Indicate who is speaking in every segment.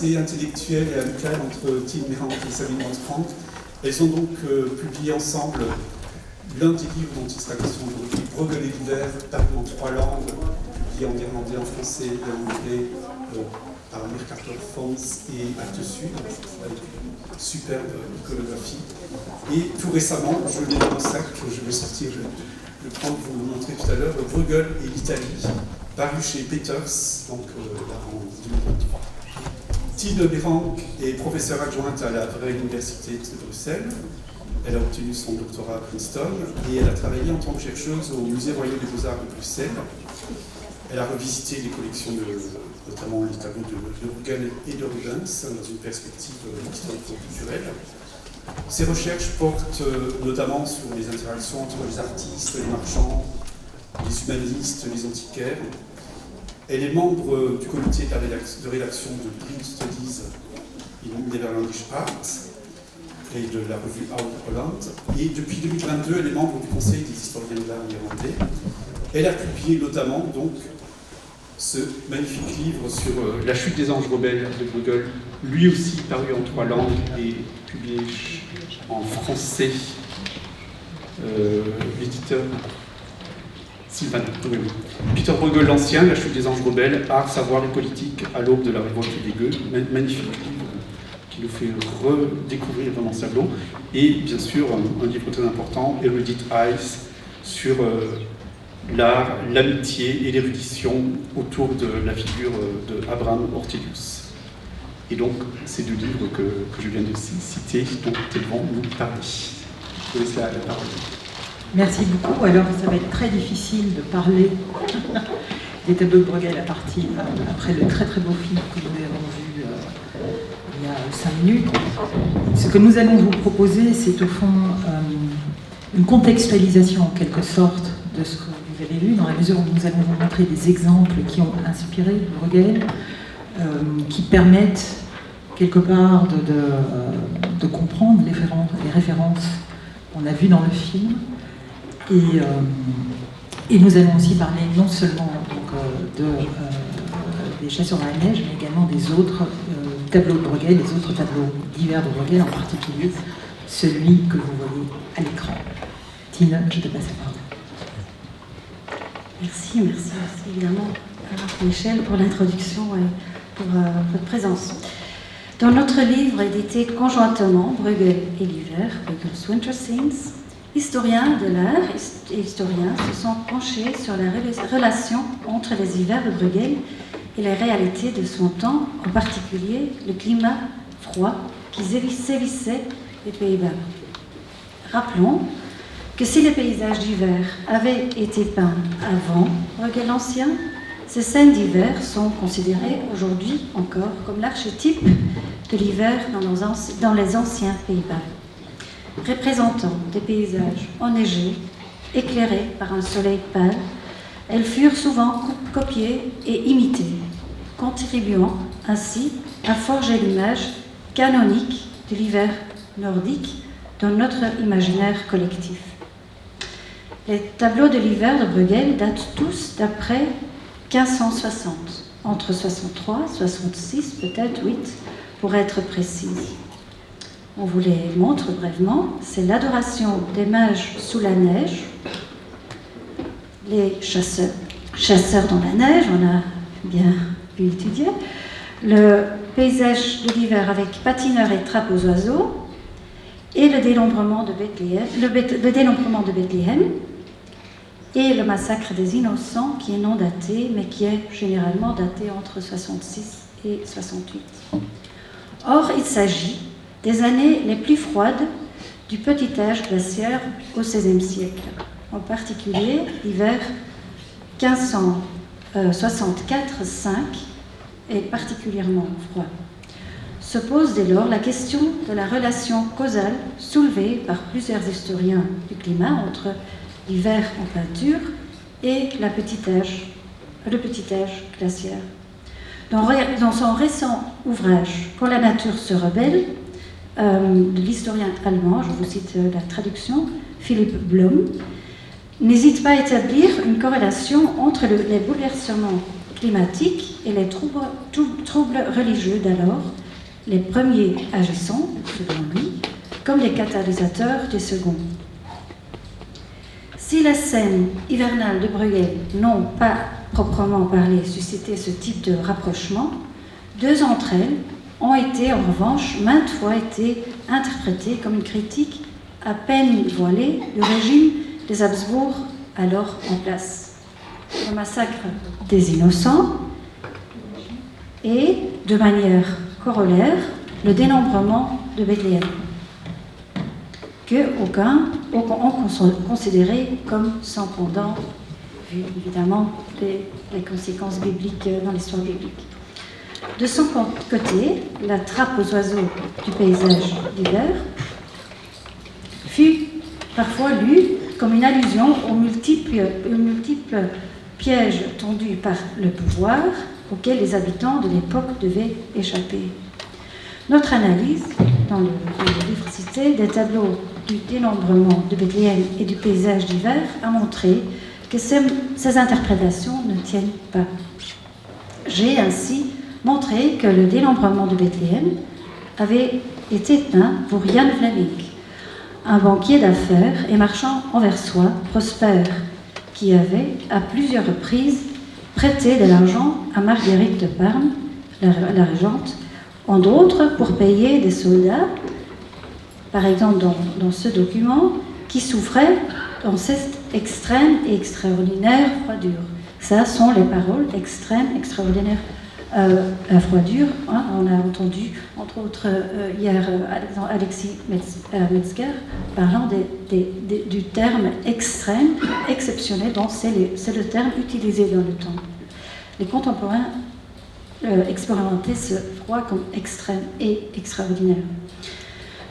Speaker 1: assez intellectuelle et amicale entre Tim Merant et Sabine Rose-Franck. Elles ont donc publié ensemble l'un des livres dont il sera question aujourd'hui, Bruegel et l'hiver, paru en 3 langues, publié en néerlandais, en français et en anglais par Mercator Fonds et Actes Sud, avec une superbe iconographie. Et tout récemment, je l'ai dans un sac que je vais sortir, je vais le prendre pour vous montrer tout à l'heure, Bruegel et l'Italie, paru chez Peters, donc là, en 2023. Tine Merant est professeure adjointe à la Vraie Université de Bruxelles. Elle a obtenu son doctorat à Princeton et elle a travaillé en tant que chercheuse au Musée royal des beaux-arts de Bruxelles. Elle a revisité les collections, notamment les tableaux de Bruegel et de Rubens, dans une perspective historico-culturelle. Ses recherches portent notamment sur les interactions entre les artistes, les marchands, les humanistes, les antiquaires. Elle est membre du comité de rédaction de Green Studies in Netherlandish Art et de la revue Out Holland. Et depuis 2022, elle est membre du Conseil des historiens de l'art néerlandais. Elle a publié notamment donc ce magnifique livre sur La chute des anges rebelles de Bruegel, lui aussi paru en 3 langues et publié en français. L'éditeur Sylvain, oui. Peter Bruegel l'Ancien, La chute des anges rebelles, Art, savoir et politique à l'aube de la révolte des gueux. Magnifique livre qui nous fait redécouvrir Vincent Sablon. Et bien sûr, un livre très important, Erudite Eyes, sur l'art, l'amitié et l'érudition autour de la figure de Abraham Ortelius. Et donc, ces 2 livres que je viens de citer, dont elles vont nous parler. Je vous laisse la parole.
Speaker 2: Merci beaucoup. Alors, ça va être très difficile de parler des tableaux de Bruegel après le très très beau film que nous avons vu il y a 5 minutes. Ce que nous allons vous proposer, c'est au fond une contextualisation en quelque sorte de ce que vous avez lu, dans la mesure où nous allons vous montrer des exemples qui ont inspiré Bruegel, qui permettent quelque part de comprendre les références qu'on a vues dans le film. Et nous allons aussi parler non seulement des chasseurs dans la neige, mais également des autres tableaux de Bruegel, des autres tableaux divers de Bruegel, en particulier celui que vous voyez à l'écran. Tine, je te passe la parole.
Speaker 3: Merci évidemment à Michel pour l'introduction et pour votre présence. Dans notre livre édité conjointement, Bruegel et l'hiver, Bruegel's Winter Scenes, historiens de l'art et historiens se sont penchés sur la relation entre les hivers de Bruegel et les réalités de son temps, en particulier le climat froid qui sévissait les Pays-Bas. Rappelons que si les paysages d'hiver avaient été peints avant Bruegel l'Ancien, ces scènes d'hiver sont considérées aujourd'hui encore comme l'archétype de l'hiver dans les anciens Pays-Bas. Représentant des paysages enneigés, éclairés par un soleil pâle, elles furent souvent copiées et imitées, contribuant ainsi à forger l'image canonique de l'hiver nordique dans notre imaginaire collectif. Les tableaux de l'hiver de Bruegel datent tous d'après 1560, entre 63, 66, peut-être 8, pour être précise. On vous les montre brièvement. C'est l'adoration des mages sous la neige, les chasseurs dans la neige, on a bien pu étudier, le paysage de l'hiver avec patineurs et trappes aux oiseaux, et le dénombrement de Bethléem, et le massacre des innocents, qui est non daté, mais qui est généralement daté entre 66 et 68. Or, il s'agit des années les plus froides du petit âge glaciaire au XVIe siècle, en particulier l'hiver 1564-5 est particulièrement froid. Se pose dès lors la question de la relation causale soulevée par plusieurs historiens du climat entre l'hiver en peinture et le petit âge glaciaire. Dans son récent ouvrage « Quand la nature se rebelle », de l'historien allemand, je vous cite la traduction, Philipp Blom, n'hésite pas à établir une corrélation entre les bouleversements climatiques et les troubles religieux d'alors, les premiers agissant, selon lui, comme les catalysateurs des seconds. Si les scènes hivernales de Bruegel n'ont pas proprement parlé suscité ce type de rapprochement, deux d'entre elles ont été en revanche maintes fois été interprétées comme une critique à peine voilée du régime des Habsbourg alors en place. Le massacre des innocents et, de manière corollaire, le dénombrement de Bethléem, que aucun ont considéré comme sans pendant, vu évidemment les conséquences bibliques dans l'histoire biblique. De son côté, la trappe aux oiseaux du paysage d'hiver fut parfois lue comme une allusion aux multiples pièges tendus par le pouvoir auxquels les habitants de l'époque devaient échapper. Notre analyse, dans le livre cité, des tableaux du dénombrement de Bethléem et du paysage d'hiver a montré que ces interprétations ne tiennent pas. J'ai ainsi montré que le dénombrement de Bethléem avait été peint pour Jan Vlaming, un banquier d'affaires et marchand anversois prospère qui avait à plusieurs reprises prêté de l'argent à Marguerite de Parme, la régente, entre autres pour payer des soldats, par exemple dans ce document, qui souffraient dans cette extrême et extraordinaire froidure. Ça sont les paroles extrême, extraordinaire froidure. Hein, on a entendu, entre autres, hier Alexis Metzger parlant du terme extrême, exceptionnel, dont c'est le terme utilisé dans le temps. Les contemporains expérimentaient ce froid comme extrême et extraordinaire.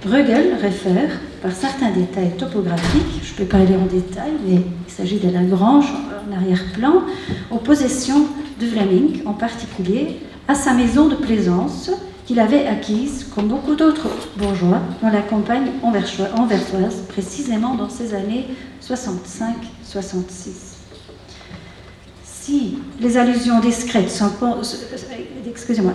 Speaker 3: Bruegel réfère, par certains détails topographiques, je ne peux pas aller en détail, mais il s'agit de la grange en arrière-plan, aux possessions de Vlaming, en particulier à sa maison de plaisance qu'il avait acquise, comme beaucoup d'autres bourgeois, dans la campagne anversoise, précisément dans ces années 65-66. Si les allusions discrètes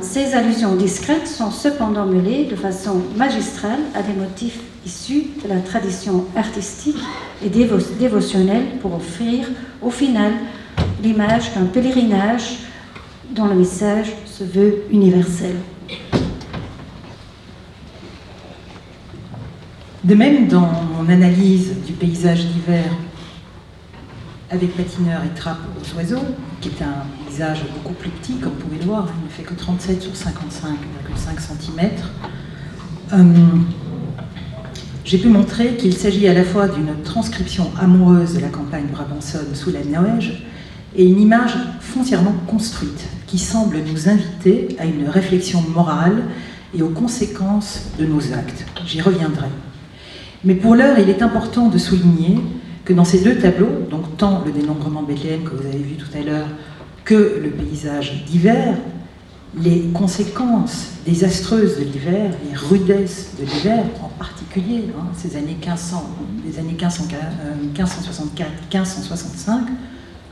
Speaker 3: ces allusions discrètes sont cependant mêlées de façon magistrale à des motifs issus de la tradition artistique et dévotionnelle pour offrir au final l'image d'un pèlerinage dont le message se veut universel.
Speaker 2: De même, dans mon analyse du paysage d'hiver avec patineurs et trappe aux oiseaux, qui est un paysage beaucoup plus petit, comme vous pouvez le voir, il ne fait que 37 sur 55,5 cm. J'ai pu montrer qu'il s'agit à la fois d'une transcription amoureuse de la campagne brabançonne sous la neige et une image foncièrement construite qui semble nous inviter à une réflexion morale et aux conséquences de nos actes. J'y reviendrai. Mais pour l'heure, il est important de souligner que dans ces deux tableaux, donc tant le dénombrement de Bethléem que vous avez vu tout à l'heure, que le paysage d'hiver, les conséquences désastreuses de l'hiver, les rudesses de l'hiver, en particulier, ces années 1564-1565,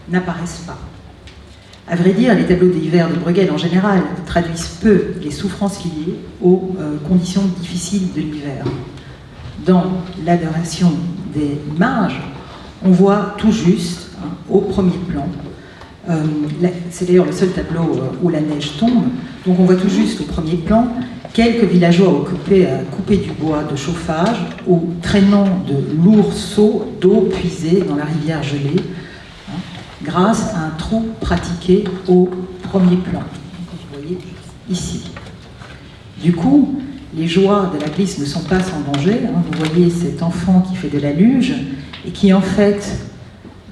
Speaker 2: n'apparaissent pas. À vrai dire, les tableaux d'hiver de Bruegel en général traduisent peu les souffrances liées aux conditions difficiles de l'hiver. Dans l'adoration des mages, on voit tout juste, au premier plan, c'est d'ailleurs le seul tableau où la neige tombe, donc on voit tout juste au premier plan quelques villageois occupés à couper du bois de chauffage ou traînant de lourds seaux d'eau puisée dans la rivière gelée, grâce à un trou pratiqué au premier plan, vous voyez ici. Du coup, les joies de la glisse ne sont pas sans danger. Vous voyez cet enfant qui fait de la luge et qui en fait,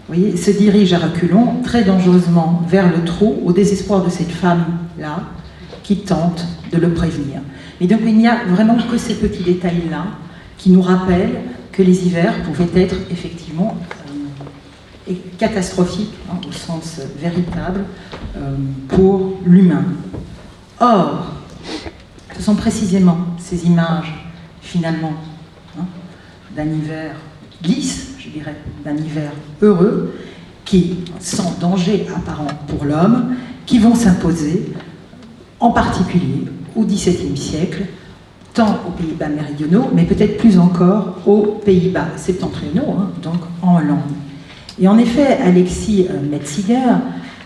Speaker 2: vous voyez, se dirige à reculons très dangereusement vers le trou au désespoir de cette femme-là qui tente de le prévenir. Et donc il n'y a vraiment que ces petits détails-là qui nous rappellent que les hivers pouvaient être effectivement catastrophiques, au sens véritable, pour l'humain. Or, ce sont précisément ces images, finalement, d'un hiver lisse, je dirais, d'un hiver heureux, qui, sans danger apparent pour l'homme, qui vont s'imposer, en particulier au XVIIe siècle, tant aux Pays-Bas méridionaux, mais peut-être plus encore aux Pays-Bas septentrionaux, donc en Hollande. Et en effet, Alexis Metziger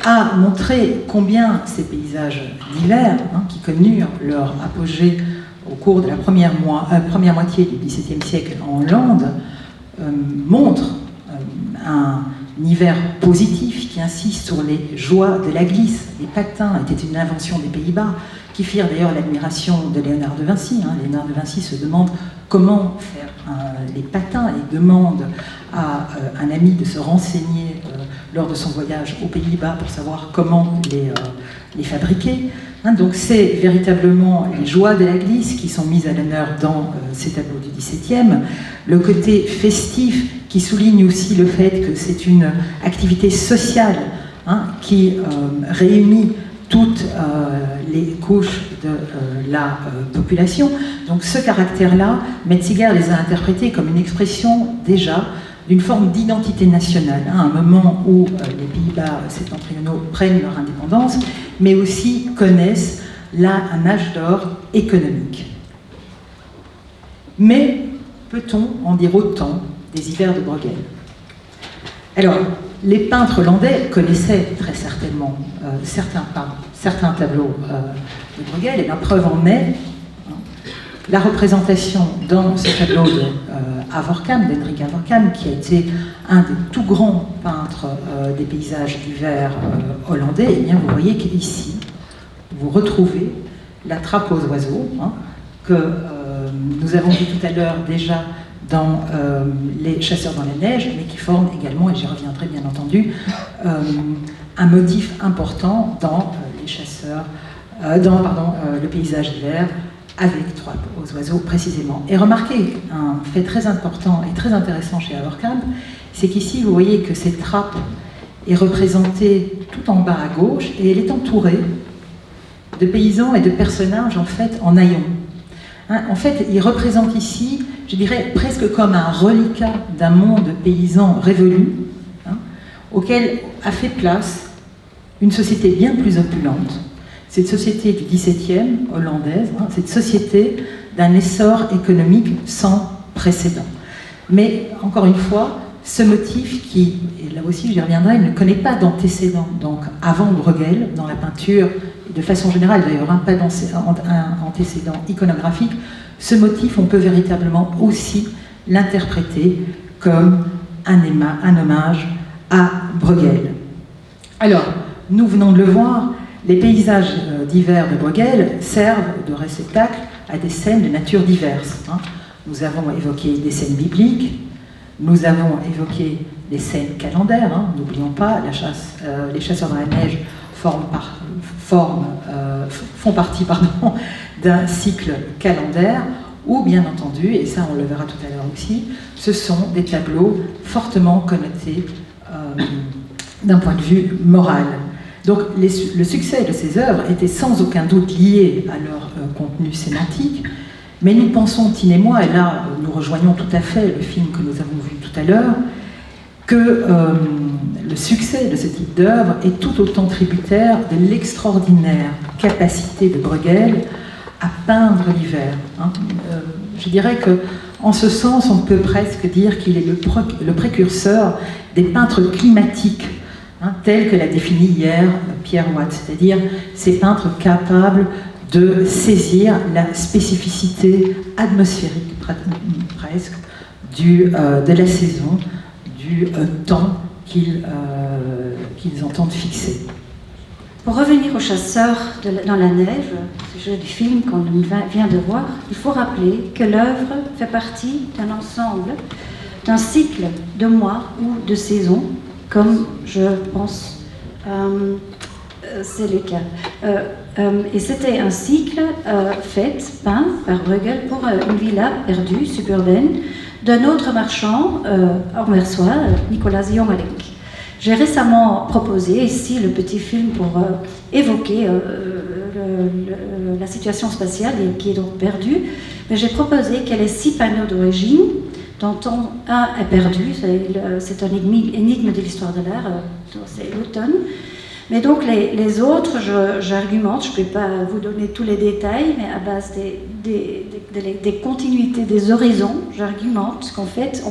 Speaker 2: a montré combien ces paysages d'hiver, qui connurent leur apogée au cours de la première moitié du XVIIe siècle en Hollande, montrent un hiver positif qui insiste sur les joies de la glisse. Les patins étaient une invention des Pays-Bas, qui firent d'ailleurs l'admiration de Léonard de Vinci. Léonard de Vinci se demande comment faire les patins et demande à un ami de se renseigner lors de son voyage aux Pays-Bas pour savoir comment les fabriquer. Donc c'est véritablement les joies de la glisse qui sont mises à l'honneur dans ces tableaux du XVIIe. Le côté festif qui souligne aussi le fait que c'est une activité sociale qui réunit toutes les couches de la population. Donc ce caractère-là, Metziger les a interprétés comme une expression déjà d'une forme d'identité nationale, à un moment où les Pays-Bas septentrionaux prennent leur indépendance, mais aussi connaissent là un âge d'or économique. Mais peut-on en dire autant des hivers de Bruegel? Alors, les peintres hollandais connaissaient très certainement certains tableaux de Bruegel, et la preuve en est la représentation dans ce tableau de d'Hendrik Avercam, qui a été un des tout grands peintres des paysages d'hiver hollandais. Et bien, vous voyez qu'ici, vous retrouvez la trappe aux oiseaux, que nous avons vu tout à l'heure déjà dans les chasseurs dans la neige, mais qui forme également, et j'y reviendrai bien entendu, un motif important dans le paysage d'hiver, avec trappe aux oiseaux précisément. Et remarquez, un fait très important et très intéressant chez Avercam, c'est qu'ici, vous voyez que cette trappe est représentée tout en bas à gauche, et elle est entourée de paysans et de personnages en fait en haillons. En fait, il représente ici, je dirais, presque comme un reliquat d'un monde paysan révolu, auquel a fait place une société bien plus opulente, cette société du XVIIe hollandaise, cette société d'un essor économique sans précédent. Mais, encore une fois, ce motif qui, et là aussi j'y reviendrai, il ne connaît pas d'antécédent. Donc, avant Bruegel, dans la peinture, de façon générale d'ailleurs, pas d'antécédent iconographique, ce motif, on peut véritablement aussi l'interpréter comme un hommage à Bruegel. Alors, nous venons de le voir, les paysages d'hiver de Bruegel servent de réceptacle à des scènes de nature diverses. Nous avons évoqué des scènes bibliques, nous avons évoqué des scènes calendaires, n'oublions pas, les chasseurs dans la neige font partie d'un cycle calendaire, ou bien entendu, et ça on le verra tout à l'heure aussi, ce sont des tableaux fortement connotés d'un point de vue moral. Donc le succès de ces œuvres était sans aucun doute lié à leur contenu sémantique, mais nous pensons, Tine et moi, et là nous rejoignons tout à fait le film que nous avons vu tout à l'heure, que le succès de ce type d'œuvre est tout autant tributaire de l'extraordinaire capacité de Bruegel à peindre l'hiver. Je dirais qu'en ce sens, on peut presque dire qu'il est le précurseur des peintres climatiques, tel que l'a défini hier Pierre Watt, c'est-à-dire ces peintres capables de saisir la spécificité atmosphérique presque de la saison, du temps qu'ils entendent fixer.
Speaker 3: Pour revenir aux chasseurs dans la neige, sujet du film qu'on vient de voir, il faut rappeler que l'œuvre fait partie d'un ensemble, d'un cycle de mois ou de saisons, comme je pense c'est le cas. Et c'était un cycle peint par Bruegel pour une villa perdue, suburbaine, d'un autre marchand anversois, Nicolas Jomelink. J'ai récemment proposé ici le petit film pour évoquer la situation spatiale qui est donc perdue. Mais j'ai proposé qu'elle ait 6 panneaux d'origine, dont un est perdu, c'est un énigme de l'histoire de l'art, c'est l'automne. Mais donc les autres, j'argumente, je ne peux pas vous donner tous les détails, mais à base des continuités, des horizons, j'argumente qu'en fait,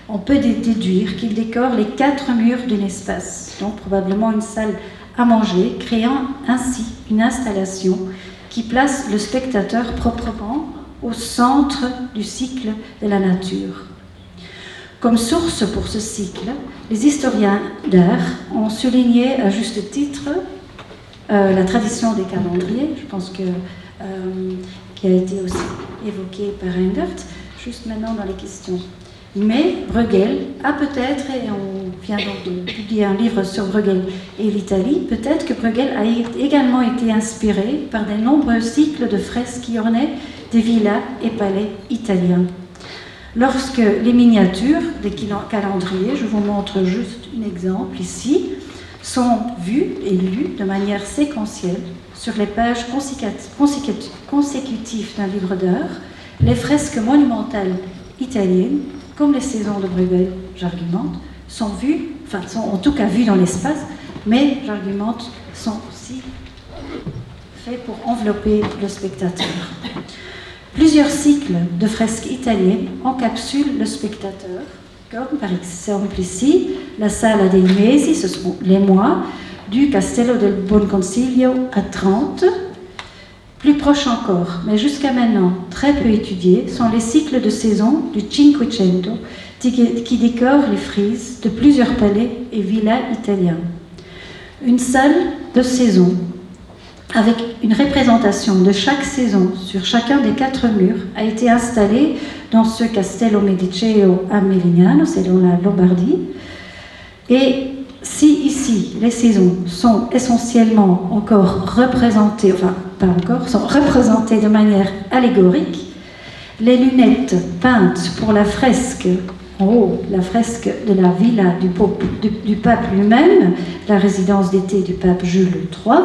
Speaker 3: on peut déduire qu'ils décorent les 4 murs d'un espace, donc probablement une salle à manger, créant ainsi une installation qui place le spectateur proprement au centre du cycle de la nature. Comme source pour ce cycle, les historiens d'art ont souligné à juste titre la tradition des calendriers, je pense que, qui a été aussi évoquée par Reindert, juste maintenant dans les questions. Mais Bruegel a peut-être, et on vient donc de publier un livre sur Bruegel et l'Italie, peut-être que Bruegel a également été inspiré par de nombreux cycles de fresques qui ornaient des villas et palais italiens. Lorsque les miniatures des calendriers, je vous montre juste un exemple ici, sont vues et lues de manière séquentielle sur les pages consécutives d'un livre d'heures, les fresques monumentales italiennes, comme les saisons de Bruegel, j'argumente, sont en tout cas vues dans l'espace, mais j'argumente, sont aussi faits pour envelopper le spectateur. Plusieurs cycles de fresques italiennes encapsulent le spectateur, comme par exemple ici, la Sala dei Mesi, ce sont les mois, du Castello del Buon Consiglio à Trente. Plus proche encore, mais jusqu'à maintenant très peu étudiés, sont les cycles de saison du Cinquecento qui décorent les frises de plusieurs palais et villas italiens. Une salle de saison avec une représentation de chaque saison sur chacun des 4 murs a été installée dans ce Castello Mediceo a Melignano, c'est dans la Lombardie. Et si ici les saisons sont essentiellement encore représentées, enfin pas encore, sont représentées de manière allégorique, les lunettes peintes pour la fresque, en haut, la fresque de la villa du pape lui-même, la résidence d'été du pape Jules III,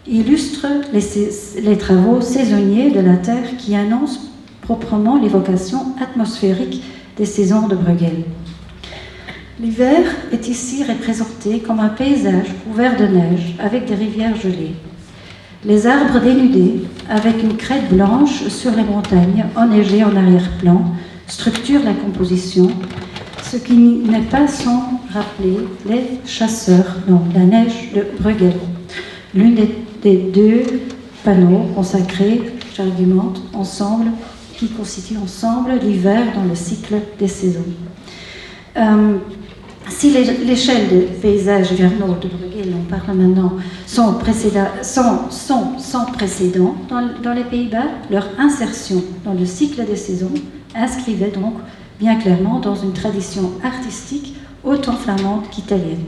Speaker 3: illustrent les travaux saisonniers de la Terre qui annoncent proprement l'évocation atmosphérique des saisons de Bruegel. L'hiver est ici représenté comme un paysage couvert de neige avec des rivières gelées. Les arbres dénudés, avec une crête blanche sur les montagnes enneigées en arrière-plan, structurent la composition, ce qui n'est pas sans rappeler les chasseurs dans la neige de Bruegel. L'une des 2 panneaux consacrés, j'argumente, ensemble, qui constituent ensemble l'hiver dans le cycle des saisons. Si l'échelle des paysages hivernaux de Bruegel, on parle maintenant, sont sans précédent dans les Pays-Bas, leur insertion dans le cycle des saisons inscrivait donc bien clairement dans une tradition artistique autant flamande qu'italienne.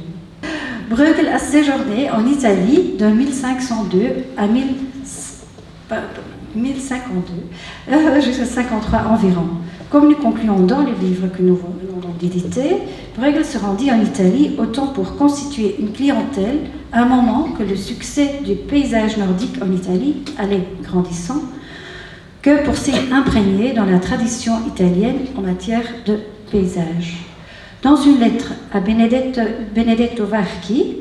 Speaker 3: Bruegel a séjourné en Italie de 1502 à 1052, jusqu'à 53 environ. Comme nous concluons dans le livre que nous venons d'éditer, Bruegel se rendit en Italie autant pour constituer une clientèle à un moment que le succès du paysage nordique en Italie allait grandissant, que pour s'y imprégner dans la tradition italienne en matière de paysage. Dans une lettre à Benedetto Varchi,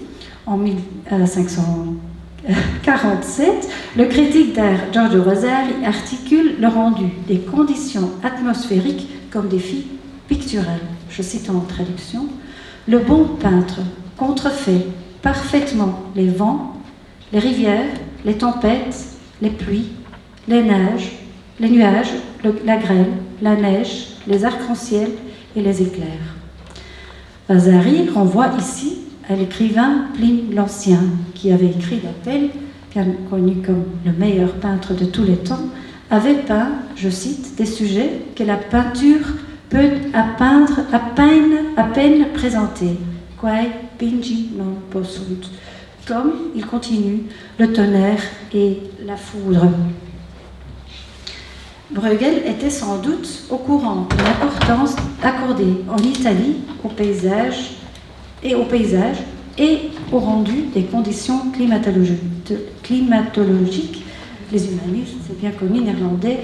Speaker 3: en 1547, le critique d'art Giorgio Vasari articule le rendu des conditions atmosphériques comme défi pictural. Je cite en traduction: « Le bon peintre contrefait parfaitement les vents, les rivières, les tempêtes, les pluies, les nuages, la grêle, la neige, les arcs-en-ciel et les éclairs. » Vasari renvoie ici à l'écrivain Pline l'Ancien, qui avait écrit d'Appel, connu comme le meilleur peintre de tous les temps, avait peint, je cite, des sujets que la peinture peut à peine présenter, quae pingi non possunt, comme, il continue, le tonnerre et la foudre. Bruegel était sans doute au courant de l'importance accordée en Italie au paysage et au rendu des conditions climatologiques. Les humanistes, c'est bien connu, néerlandais,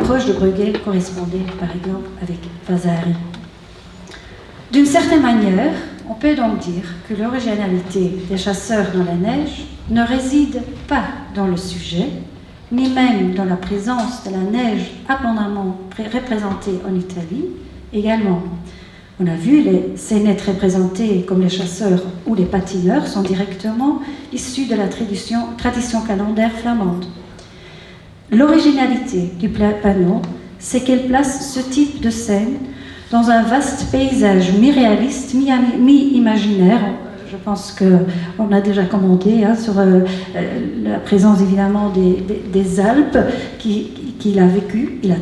Speaker 3: proches de Bruegel, correspondaient par exemple avec Vasari. D'une certaine manière, on peut donc dire que l'originalité des chasseurs dans la neige ne réside pas dans le sujet, ni même dans la présence de la neige abondamment représentée en Italie également. On a vu les scénettes représentées comme les chasseurs ou les patineurs sont directement issus de la tradition calendaire flamande. L'originalité du panneau, c'est qu'elle place ce type de scène dans un vaste paysage mi-réaliste, mi-imaginaire. Je pense qu'on a déjà commenté sur la présence évidemment des Alpes qu'il a vécu. Il a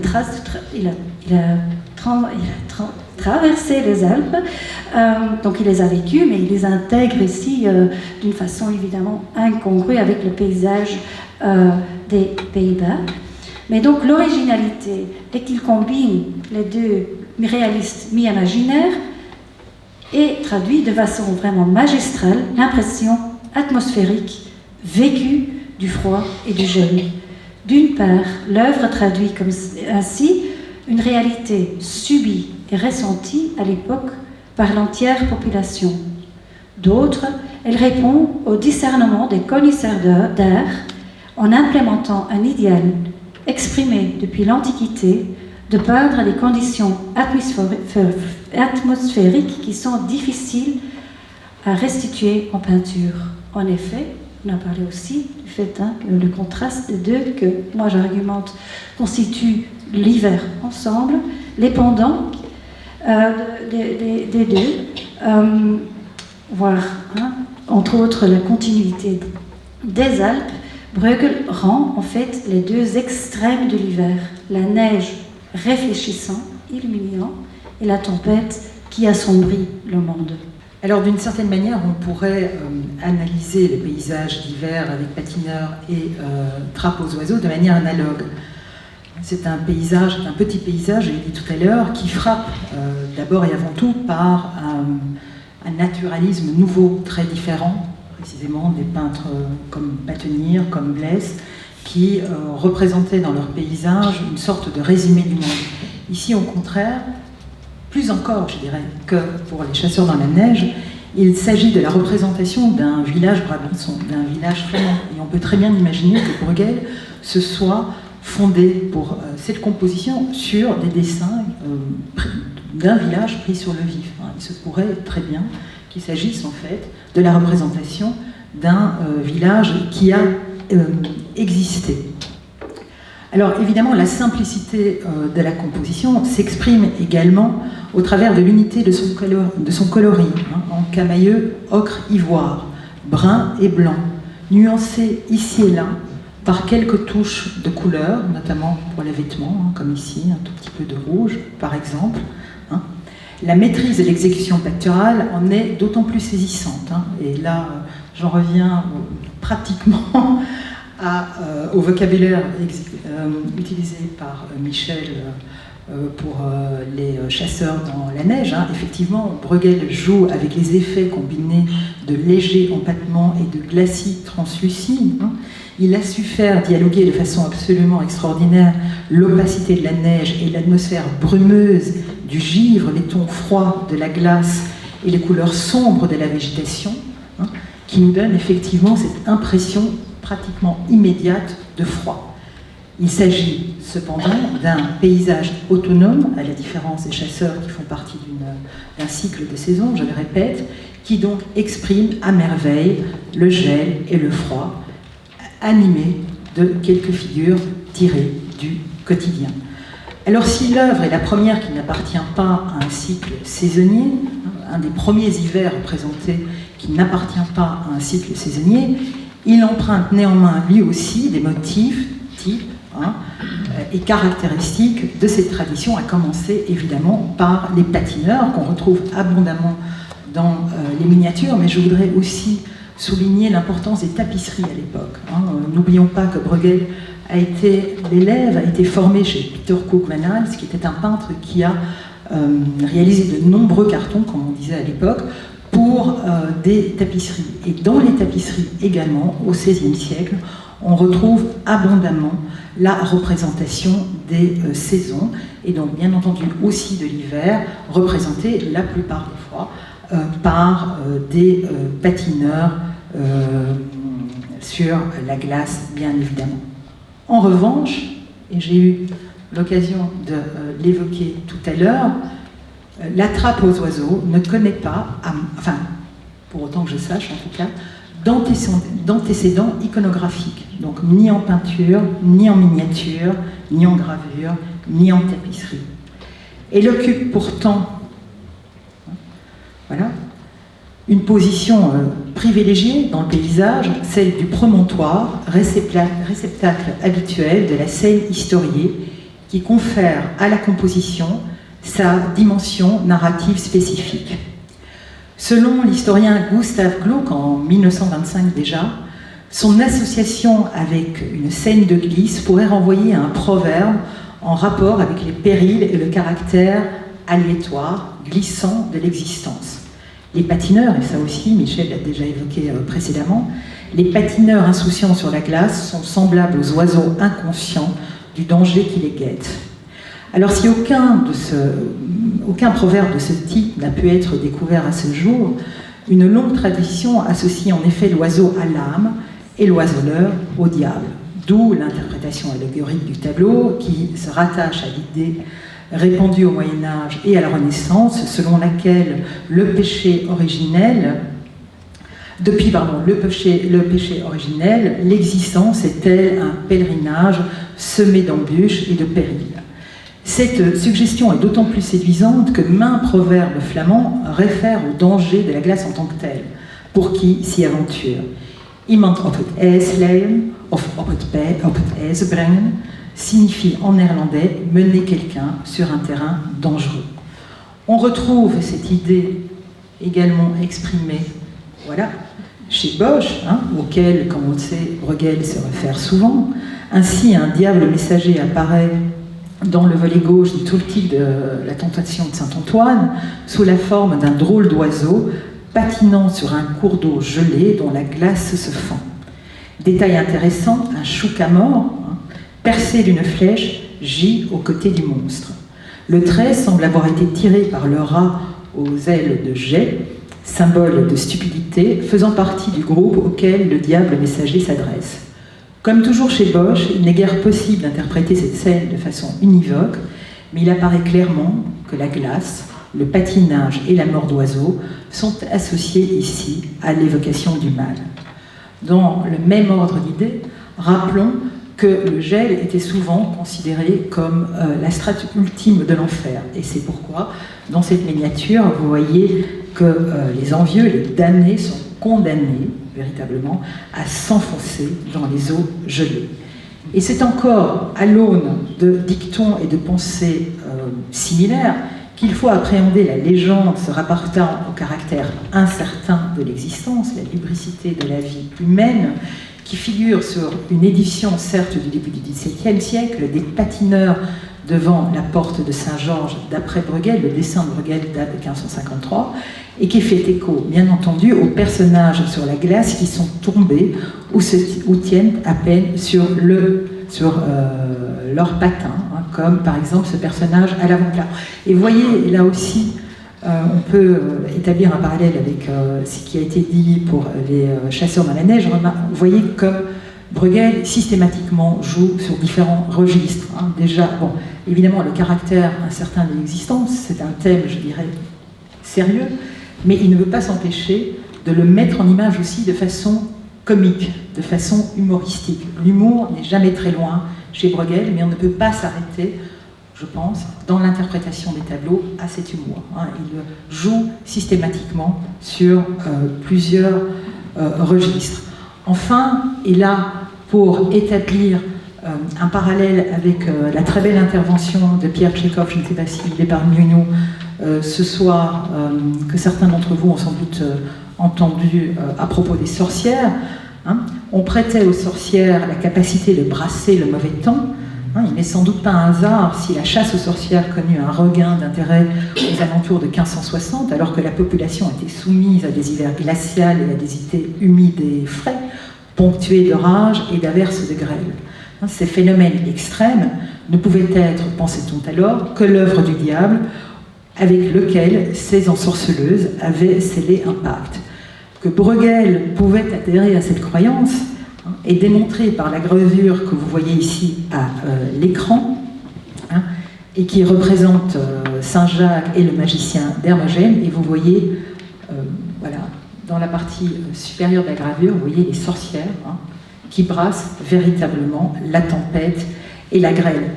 Speaker 3: traversé les Alpes, donc il les a vécues, mais il les intègre ici d'une façon évidemment incongrue avec le paysage des Pays-Bas. Mais donc l'originalité est qu'il combine les deux mi-réalistes, mi-imaginaires et traduit de façon vraiment magistrale l'impression atmosphérique vécue du froid et du gel. D'une part, l'œuvre traduit ainsi une réalité subie et ressentie à l'époque par l'entière population. D'autre, elle répond au discernement des connaisseurs d'art en implémentant un idéal exprimé depuis l'Antiquité de peindre les conditions atmosphériques qui sont difficiles à restituer en peinture. En effet, on a parlé aussi du fait que le contraste des deux, que moi j'argumente, constitue l'hiver ensemble, les pendants des deux, voire entre autres la continuité des Alpes. Bruegel rend en fait les deux extrêmes de l'hiver, la neige réfléchissant, illuminant, et la tempête qui assombrit le monde.
Speaker 2: Alors d'une certaine manière, on pourrait analyser les paysages d'hiver avec patineurs et trappe aux oiseaux de manière analogue. C'est un paysage, un petit paysage, je l'ai dit tout à l'heure, qui frappe d'abord et avant tout par un naturalisme nouveau, très différent, précisément des peintres comme Patenir, comme Blaise, qui représentaient dans leur paysage une sorte de résumé du monde. Ici, au contraire, plus encore, je dirais, que pour les chasseurs dans la neige, il s'agit de la représentation d'un village brabançon, d'un village flamand. Et on peut très bien imaginer que Bruegel se soit fondé pour cette composition sur des dessins d'un village pris sur le vif. Il se pourrait très bien qu'il s'agisse en fait de la représentation d'un village qui a existé. Alors évidemment, la simplicité de la composition s'exprime également au travers de l'unité de son coloris, en camailleux, ocre, ivoire, brun et blanc, nuancé ici et là par quelques touches de couleur, notamment pour les vêtements, comme ici, un tout petit peu de rouge, par exemple. La maîtrise de l'exécution picturale en est d'autant plus saisissante. Et là, j'en reviens pratiquement au vocabulaire utilisé par Michel pour les chasseurs dans la neige. Effectivement, Bruegel joue avec les effets combinés de légers empattements et de glacis translucides. Il a su faire dialoguer de façon absolument extraordinaire l'opacité de la neige et l'atmosphère brumeuse du givre, les tons froids de la glace et les couleurs sombres de la végétation, qui nous donnent effectivement cette impression pratiquement immédiate de froid. Il s'agit cependant d'un paysage autonome, à la différence des chasseurs qui font partie d'un cycle de saison, je le répète, qui donc exprime à merveille le gel et le froid, animé de quelques figures tirées du quotidien. Alors si l'œuvre est la première qui n'appartient pas à un cycle saisonnier, un des premiers hivers représentés qui n'appartient pas à un cycle saisonnier, il emprunte néanmoins lui aussi des motifs, types et caractéristiques de cette tradition, à commencer évidemment par les patineurs qu'on retrouve abondamment dans les miniatures, mais je voudrais aussi souligner l'importance des tapisseries à l'époque. N'oublions pas que Bruegel a été formé chez Peter Cook Van Hals, qui était un peintre qui a réalisé de nombreux cartons, comme on disait à l'époque, pour des tapisseries. Et dans les tapisseries également, au XVIe siècle, on retrouve abondamment la représentation des saisons, et donc bien entendu aussi de l'hiver, représentée la plupart des fois par des patineurs sur la glace, bien évidemment. En revanche, et j'ai eu l'occasion de l'évoquer tout à l'heure, la trappe aux oiseaux ne connaît pas, enfin, pour autant que je sache en tout cas, d'antécédents iconographiques. Donc ni en peinture, ni en miniature, ni en gravure, ni en tapisserie. Elle occupe pourtant, voilà, une position privilégiée dans le paysage, celle du promontoire, réceptacle habituel de la scène historiée, qui confère à la composition sa dimension narrative spécifique. Selon l'historien Gustav Gluck, en 1925 déjà, son association avec une scène de glisse pourrait renvoyer à un proverbe en rapport avec les périls et le caractère aléatoire, glissant de l'existence. Les patineurs, et ça aussi Michel l'a déjà évoqué précédemment, les patineurs insouciants sur la glace sont semblables aux oiseaux inconscients du danger qui les guette. Alors si aucun proverbe de ce type n'a pu être découvert à ce jour, une longue tradition associe en effet l'oiseau à l'âme et l'oiseleur au diable, d'où l'interprétation allégorique du tableau qui se rattache à l'idée répandue au Moyen-Âge et à la Renaissance, selon laquelle le péché originel, l'existence est-elle un pèlerinage semé d'embûches et de périls. Cette suggestion est d'autant plus séduisante que maints proverbes flamands réfèrent au danger de la glace en tant que telle, pour qui s'y aventure. Iemand op het ijs leiden, of op het ijs brengen, signifie en néerlandais mener quelqu'un sur un terrain dangereux. On retrouve cette idée également exprimée, voilà, chez Bosch, auquel, comme on le sait, Bruegel se réfère souvent. Ainsi, un diable messager apparaît dans le volet gauche du Tooltip de la Tentation de Saint-Antoine, sous la forme d'un drôle d'oiseau patinant sur un cours d'eau gelé dont la glace se fend. Détail intéressant, un chouca mort, percé d'une flèche, gît aux côtés du monstre. Le trait semble avoir été tiré par le rat aux ailes de jet, symbole de stupidité, faisant partie du groupe auquel le diable messager s'adresse. Comme toujours chez Bosch, il n'est guère possible d'interpréter cette scène de façon univoque, mais il apparaît clairement que la glace, le patinage et la mort d'oiseau sont associés ici à l'évocation du mal. Dans le même ordre d'idées, rappelons que le gel était souvent considéré comme la strate ultime de l'enfer. Et c'est pourquoi, dans cette miniature, vous voyez que les envieux, les damnés sont condamnés, véritablement, à s'enfoncer dans les eaux gelées. Et c'est encore à l'aune de dictons et de pensées similaires qu'il faut appréhender la légende se rapportant au caractère incertain de l'existence, la lubricité de la vie humaine, qui figure sur une édition, certes, du début du XVIIe siècle, des patineurs devant la porte de Saint-Georges d'après Bruegel. Le dessin de Bruegel date de 1553, et qui fait écho, bien entendu, aux personnages sur la glace qui sont tombés ou tiennent à peine sur leurs patins, comme par exemple ce personnage à l'avant-plan. Et vous voyez, là aussi, on peut établir un parallèle avec ce qui a été dit pour les chasseurs dans la neige. Vous voyez comme Bruegel systématiquement joue sur différents registres. Déjà, bon, évidemment, le caractère incertain de l'existence, c'est un thème, je dirais, sérieux, mais il ne veut pas s'empêcher de le mettre en image aussi de façon comique, de façon humoristique. L'humour n'est jamais très loin chez Bruegel, mais on ne peut pas s'arrêter, je pense, dans l'interprétation des tableaux à cet humour. Il joue systématiquement sur plusieurs registres. Enfin, et là, pour établir un parallèle avec la très belle intervention de Pierre Tchekhov, je ne sais pas s'il est parmi nous ce soir, que certains d'entre vous ont sans doute entendu à propos des sorcières, on prêtait aux sorcières la capacité de brasser le mauvais temps. Il n'est sans doute pas un hasard si la chasse aux sorcières connut un regain d'intérêt aux alentours de 1560, alors que la population était soumise à des hivers glaciales et à des étés humides et frais, ponctués d'orages et d'averses de grêle. Ces phénomènes extrêmes ne pouvaient être, pensait-on alors, que l'œuvre du diable, avec lequel ces ensorceleuses avaient scellé un pacte. Que Bruegel pouvait adhérer à cette croyance est démontré par la gravure que vous voyez ici à l'écran, et qui représente Saint Jacques et le magicien d'Hermogène. Et vous voyez, voilà, dans la partie supérieure de la gravure, vous voyez les sorcières qui brassent véritablement la tempête et la grêle.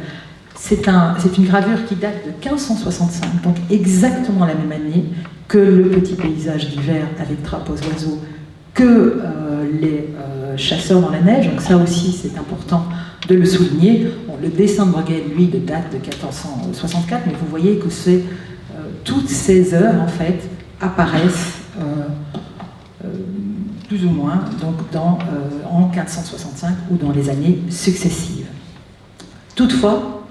Speaker 2: C'est une gravure qui date de 1565, donc exactement la même année que le petit paysage d'hiver avec trappe aux oiseaux, que les chasseurs dans la neige. Donc ça aussi, c'est important de le souligner. Bon, le dessin de Bruegel, lui, date de 1464, mais vous voyez que toutes ces heures, en fait, apparaissent plus ou moins donc en 1565 ou dans les années successives. Toutefois,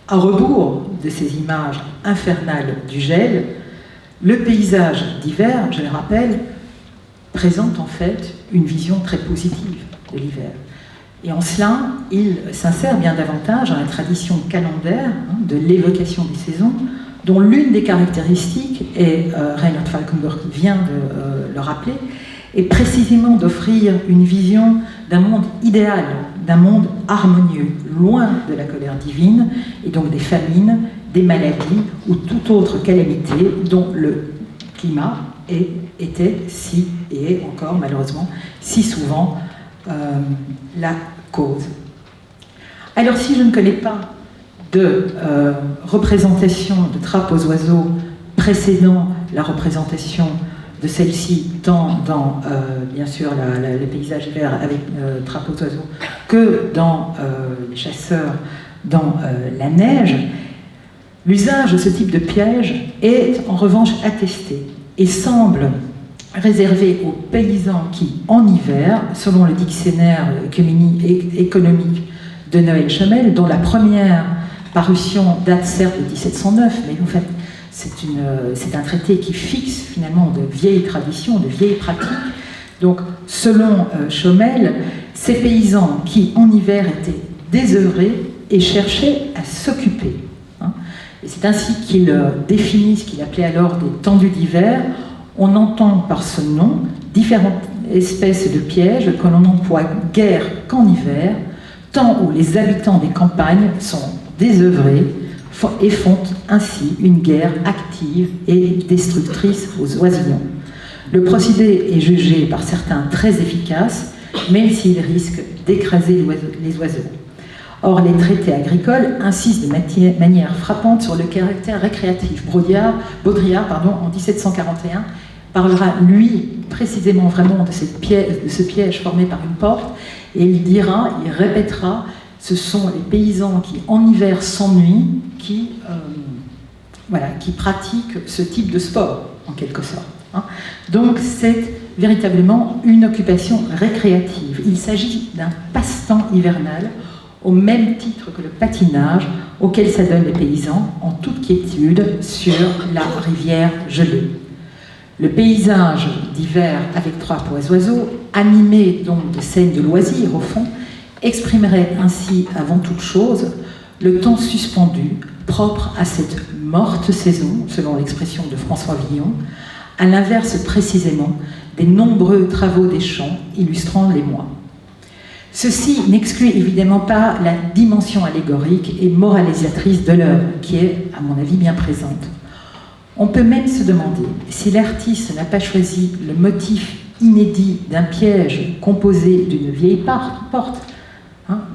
Speaker 2: à rebours de ces images infernales du gel, le paysage d'hiver, je le rappelle, présente en fait une vision très positive de l'hiver. Et en cela, il s'insère bien davantage dans la tradition calendaire de l'évocation des saisons, dont l'une des caractéristiques, et Reinhard Falkenberg vient de le rappeler, est précisément d'offrir une vision d'un monde idéal, d'un monde harmonieux, loin de la colère divine, et donc des famines, des maladies ou toute autre calamité dont le climat était si, et est encore malheureusement, si souvent la cause. Alors si je ne connais pas de représentation de trappe aux oiseaux précédant la représentation de celle-ci, tant dans, bien sûr, le paysage hiver avec trappe aux oiseaux, que dans les chasseurs dans la neige, l'usage de ce type de piège est en revanche attesté et semble réservé aux paysans qui, en hiver, selon le dictionnaire économique de Noël Chomel, dont la première parution date certes de 1709, mais en fait, c'est un traité qui fixe finalement de vieilles traditions, de vieilles pratiques. Donc, selon Chomel, ces paysans qui, en hiver, étaient désœuvrés et cherchaient à s'occuper. Et c'est ainsi qu'il définit ce qu'il appelait alors des tendus d'hiver. On entend par ce nom différentes espèces de pièges que l'on n'emploie guère qu'en hiver, tant où les habitants des campagnes sont désœuvrés et font ainsi une guerre active et destructrice aux oisillons. Le procédé est jugé par certains très efficace, même s'il risque d'écraser les oiseaux. Or, les traités agricoles insistent de manière frappante sur le caractère récréatif. Baudrillard, en 1741, parlera, lui, précisément vraiment de ce piège formé par une porte, et il répétera, ce sont les paysans qui, en hiver, s'ennuient, qui pratiquent ce type de sport, en quelque sorte. Donc, c'est véritablement une occupation récréative. Il s'agit d'un passe-temps hivernal, au même titre que le patinage auquel s'adonnent les paysans en toute quiétude sur la rivière gelée. Le paysage d'hiver avec trappe aux oiseaux, animé donc de scènes de loisirs au fond, exprimerait ainsi avant toute chose le temps suspendu propre à cette morte saison, selon l'expression de François Villon, à l'inverse précisément des nombreux travaux des champs illustrant les mois. Ceci n'exclut évidemment pas la dimension allégorique et moralisatrice de l'œuvre, qui est, à mon avis, bien présente. On peut même se demander si l'artiste n'a pas choisi le motif inédit d'un piège composé d'une vieille porte,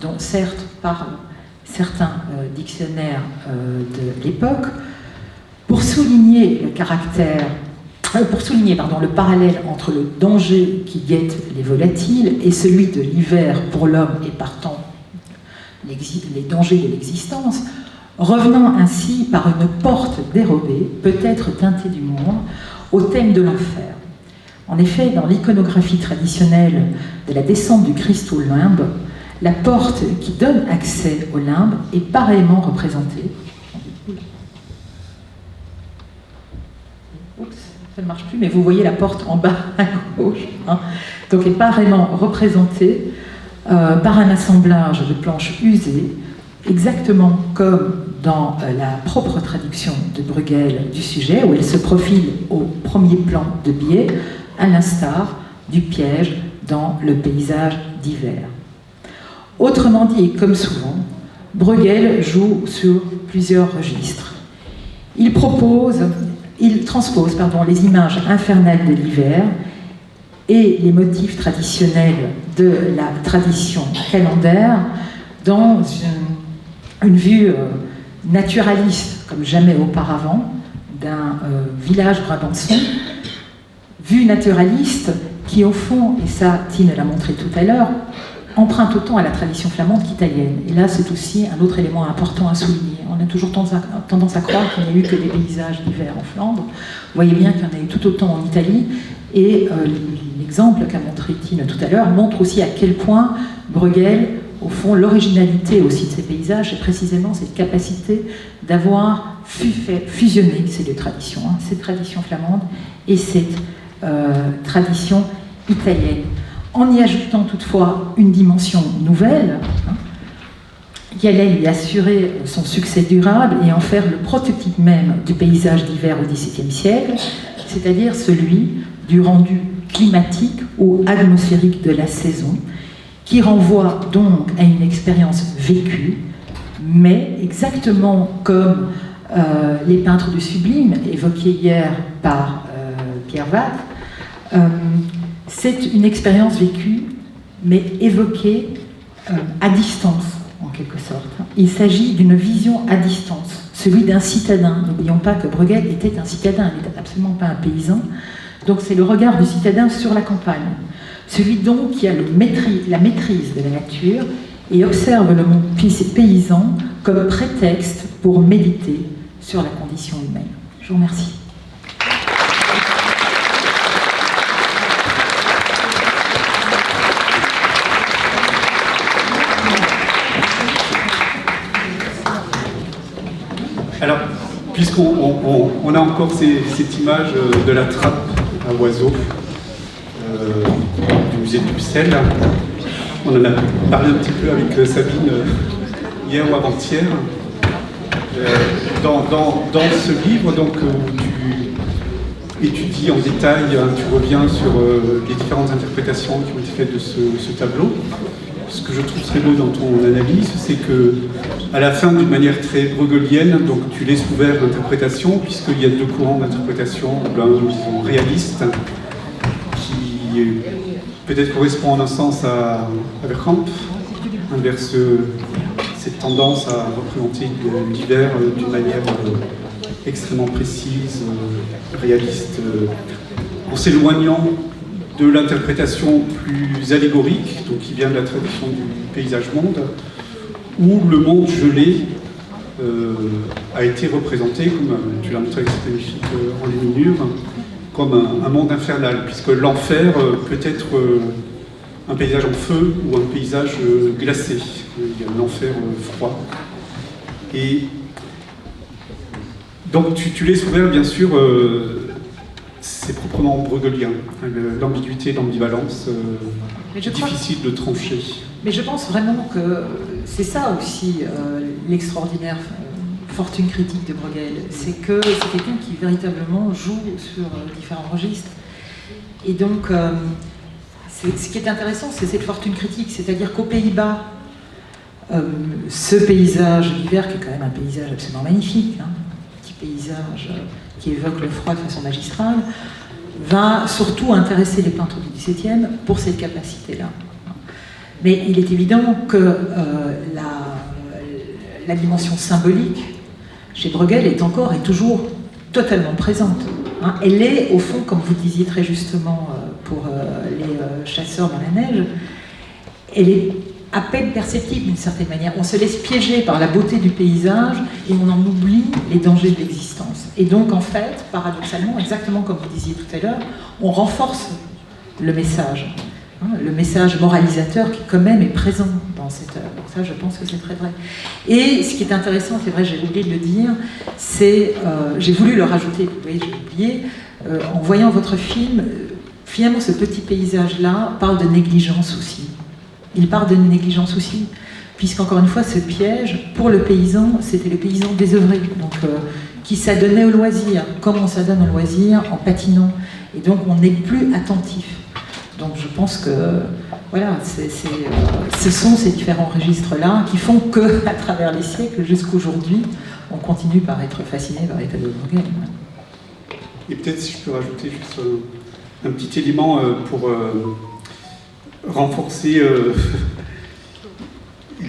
Speaker 2: dont certes parlent certains dictionnaires de l'époque, pour souligner le parallèle entre le danger qui guette les volatiles et celui de l'hiver pour l'homme et partant les dangers de l'existence, revenant ainsi par une porte dérobée, peut-être teintée d'humour, au thème de l'enfer. En effet, dans l'iconographie traditionnelle de la descente du Christ au limbe, la porte qui donne accès au limbe est pareillement représentée. Oups, ça ne marche plus, mais vous voyez la porte en bas à gauche. Donc, est pareillement représentée par un assemblage de planches usées exactement comme dans la propre traduction de Bruegel du sujet, où elle se profile au premier plan de biais, à l'instar du piège dans le paysage d'hiver. Autrement dit, et comme souvent, Bruegel joue sur plusieurs registres. Il transpose les images infernales de l'hiver et les motifs traditionnels de la tradition calendaire dans une vue naturaliste, comme jamais auparavant, d'un village brabançon, vue naturaliste qui, au fond, et ça Tine l'a montré tout à l'heure, emprunte autant à la tradition flamande qu'italienne. Et là, c'est aussi un autre élément important à souligner. On a toujours tendance à croire qu'il n'y a eu que des paysages d'hiver en Flandre. Vous voyez bien qu'il y en a eu tout autant en Italie. Et l'exemple qu'a montré Tine tout à l'heure montre aussi à quel point Bruegel, au fond, l'originalité aussi de ces paysages, c'est précisément cette capacité d'avoir fusionné ces deux traditions, cette tradition flamande et cette tradition italienne, en y ajoutant toutefois une dimension nouvelle, qui allait lui assurer son succès durable et en faire le prototype même du paysage d'hiver au XVIIe siècle, c'est-à-dire celui du rendu climatique ou atmosphérique de la saison, qui renvoie donc à une expérience vécue, mais exactement comme les peintres du sublime, évoqués hier par Pierre Watt, c'est une expérience vécue, mais évoquée à distance, en quelque sorte. Il s'agit d'une vision à distance, celui d'un citadin. N'oublions pas que Bruegel était un citadin, il n'était absolument pas un paysan. Donc c'est le regard du citadin sur la campagne. Celui donc qui a la maîtrise de la nature et observe le monde paysan comme prétexte pour méditer sur la condition humaine. Je vous remercie.
Speaker 1: Alors, puisqu'on a encore cette image de la trappe à oiseaux du musée de Bruxelles, on en a parlé un petit peu avec Sabine hier ou avant-hier. Dans ce livre, donc, tu étudies en détail, tu reviens sur les différentes interprétations qui ont été faites de ce tableau. Ce que je trouve très beau dans ton analyse, c'est que, à la fin, d'une manière très bruegelienne, donc tu laisses ouvert l'interprétation, puisqu'il y a deux courants d'interprétation, l'un, disons, réaliste, qui peut-être correspond en un sens à Verkamp, inverse cette tendance à représenter l'hiver d'une manière extrêmement précise, réaliste, en s'éloignant de l'interprétation plus allégorique, donc qui vient de la tradition du paysage monde, où le monde gelé a été représenté, comme tu l'as montré avec cette magnifique enluminure, comme un monde infernal, puisque l'enfer peut être un paysage en feu ou un paysage glacé. Il y a l'enfer froid. Et donc tu laisses ouvert, bien sûr, c'est proprement bruegelien, l'ambiguïté, l'ambivalence, difficile de trancher.
Speaker 2: Mais je pense vraiment que c'est ça aussi l'extraordinaire fortune critique de Bruegel, c'est que c'est quelqu'un qui véritablement joue sur différents registres. Et donc, ce qui est intéressant, c'est cette fortune critique, c'est-à-dire qu'aux Pays-Bas, ce paysage d'hiver, qui est quand même un paysage absolument magnifique, un petit paysage qui évoque le froid de façon magistrale, va surtout intéresser les peintres du XVIIe pour cette capacité-là. Mais il est évident que la dimension symbolique chez Bruegel est encore et toujours totalement présente. Elle est, au fond, comme vous le disiez très justement pour les chasseurs dans la neige, elle est à peine perceptible d'une certaine manière. On se laisse piéger par la beauté du paysage et on en oublie les dangers de l'existence. Et donc, en fait, paradoxalement, exactement comme vous disiez tout à l'heure, on renforce le message moralisateur qui quand même est présent dans cette œuvre. Donc ça, je pense que c'est très vrai. Et ce qui est intéressant, c'est vrai, j'ai oublié de le dire, c'est, j'ai voulu le rajouter, vous voyez, j'ai oublié, en voyant votre film, finalement ce petit paysage-là parle de négligence aussi. Il parle de négligence aussi, puisqu'encore une fois, ce piège, pour le paysan, c'était le paysan désœuvré, donc qui s'adonnait au loisir, comme on s'adonne au loisir en patinant. Et donc, on n'est plus attentif. Donc, je pense que, voilà, ce sont ces différents registres-là qui font que, à travers les siècles, jusqu'aujourd'hui, on continue par être fasciné par les tableaux de Bruegel.
Speaker 1: Et peut-être si je peux rajouter juste un petit élément pour renforcer,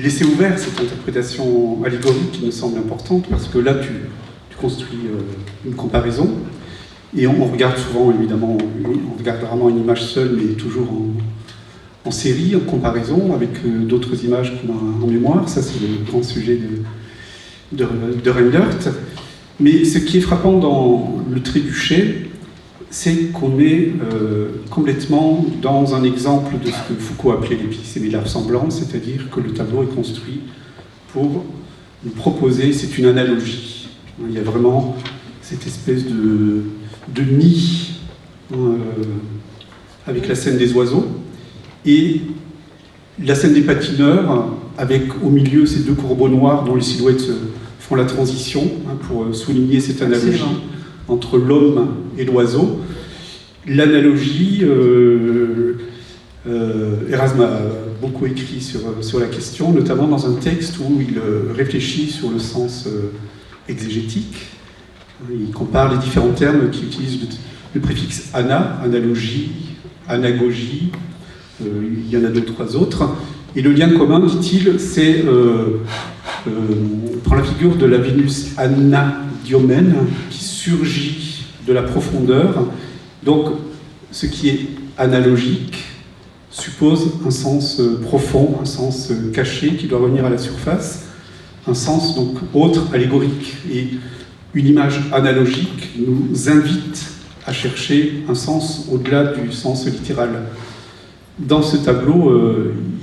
Speaker 1: laisser ouvert cette interprétation allégorique qui me semble importante, parce que là, tu construis une comparaison, et on regarde souvent, évidemment, on regarde rarement une image seule, mais toujours en série, en comparaison avec d'autres images qu'on a en mémoire. Ça, c'est le grand sujet de Rendert. Mais ce qui est frappant dans le trébuchet, c'est qu'on est complètement dans un exemple de ce que Foucault appelait l'épisémie ressemblance, c'est-à-dire que le tableau est construit pour nous proposer, c'est une analogie. Il y a vraiment cette espèce de nid avec la scène des oiseaux et la scène des patineurs avec au milieu ces deux corbeaux noirs dont les silhouettes font la transition pour souligner cette analogie. Absolument. Entre l'homme et l'oiseau. L'analogie, Erasme a beaucoup écrit sur la question, notamment dans un texte où il réfléchit sur le sens exégétique. Il compare les différents termes qui utilisent le préfixe ana, analogie, anagogie, il y en a 2-3 autres. Et le lien commun, dit-il, c'est prend la figure de la Vénus anadiomène qui surgit de la profondeur. Donc, ce qui est analogique suppose un sens profond, un sens caché qui doit revenir à la surface, un sens donc autre, allégorique. Et une image analogique nous invite à chercher un sens au-delà du sens littéral. Dans ce tableau,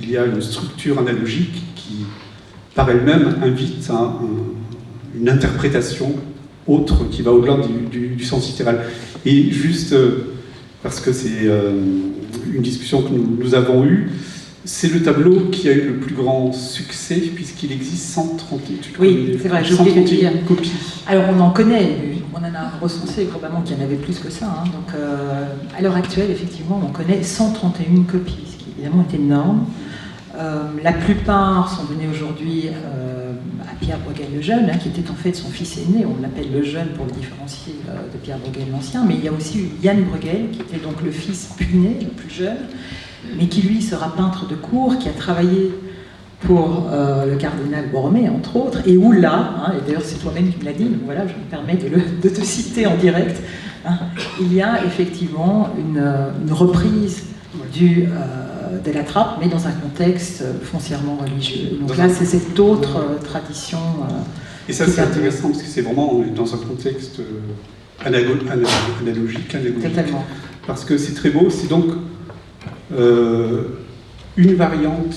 Speaker 1: il y a une structure analogique qui, par elle-même, invite à une interprétation autre qui va au-delà du sens littéral. Et juste parce que c'est une discussion que nous avons eue, c'est le tableau qui a eu le plus grand succès puisqu'il existe 131 copies.
Speaker 2: Alors on en connaît, on en a recensé probablement qu'il y en avait plus que ça. Donc à l'heure actuelle, effectivement, on connaît 131 copies, ce qui évidemment est énorme. La plupart sont données aujourd'hui à Pierre Bruegel le Jeune, qui était en fait son fils aîné. On l'appelle le Jeune pour le différencier de Pierre Bruegel l'Ancien. Mais il y a aussi Jan Bruegel, qui était donc le fils puné, le plus jeune, mais qui lui sera peintre de cour, qui a travaillé pour le cardinal Borromée, entre autres, et où là, et d'ailleurs c'est toi-même qui me l'as dit, donc voilà, je me permets de te citer en direct, il y a effectivement une reprise de la trappe, mais dans un contexte foncièrement religieux. Donc là, c'est cette autre tradition.
Speaker 1: Et ça, c'est intéressant, parce que c'est vraiment dans un contexte analogique.
Speaker 2: Totalement.
Speaker 1: Parce que c'est très beau, c'est donc une variante,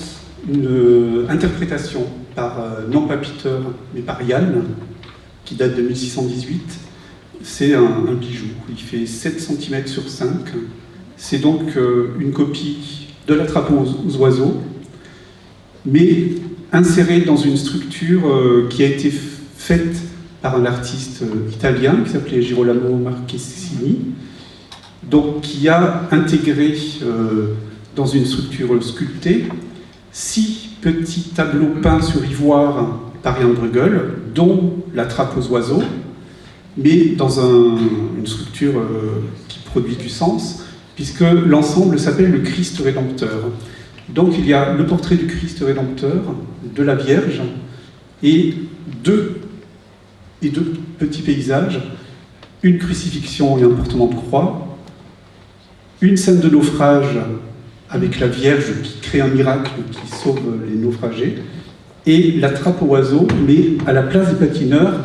Speaker 1: une interprétation par, non pas Peter, mais par Yann, qui date de 1618. C'est un bijou. Il fait 7 cm sur 5. C'est donc une copie de la trappe aux oiseaux, mais insérée dans une structure qui a été faite par un artiste italien qui s'appelait Girolamo Marchesini, donc qui a intégré dans une structure sculptée 6 petits tableaux peints sur ivoire par Jan Bruegel, dont la trappe aux oiseaux, mais dans une structure qui produit du sens, puisque l'ensemble s'appelle le Christ Rédempteur. Donc il y a le portrait du Christ Rédempteur, de la Vierge, et deux petits paysages, une crucifixion et un portement de croix, une scène de naufrage avec la Vierge qui crée un miracle qui sauve les naufragés, et la trappe aux oiseaux, mais à la place des patineurs,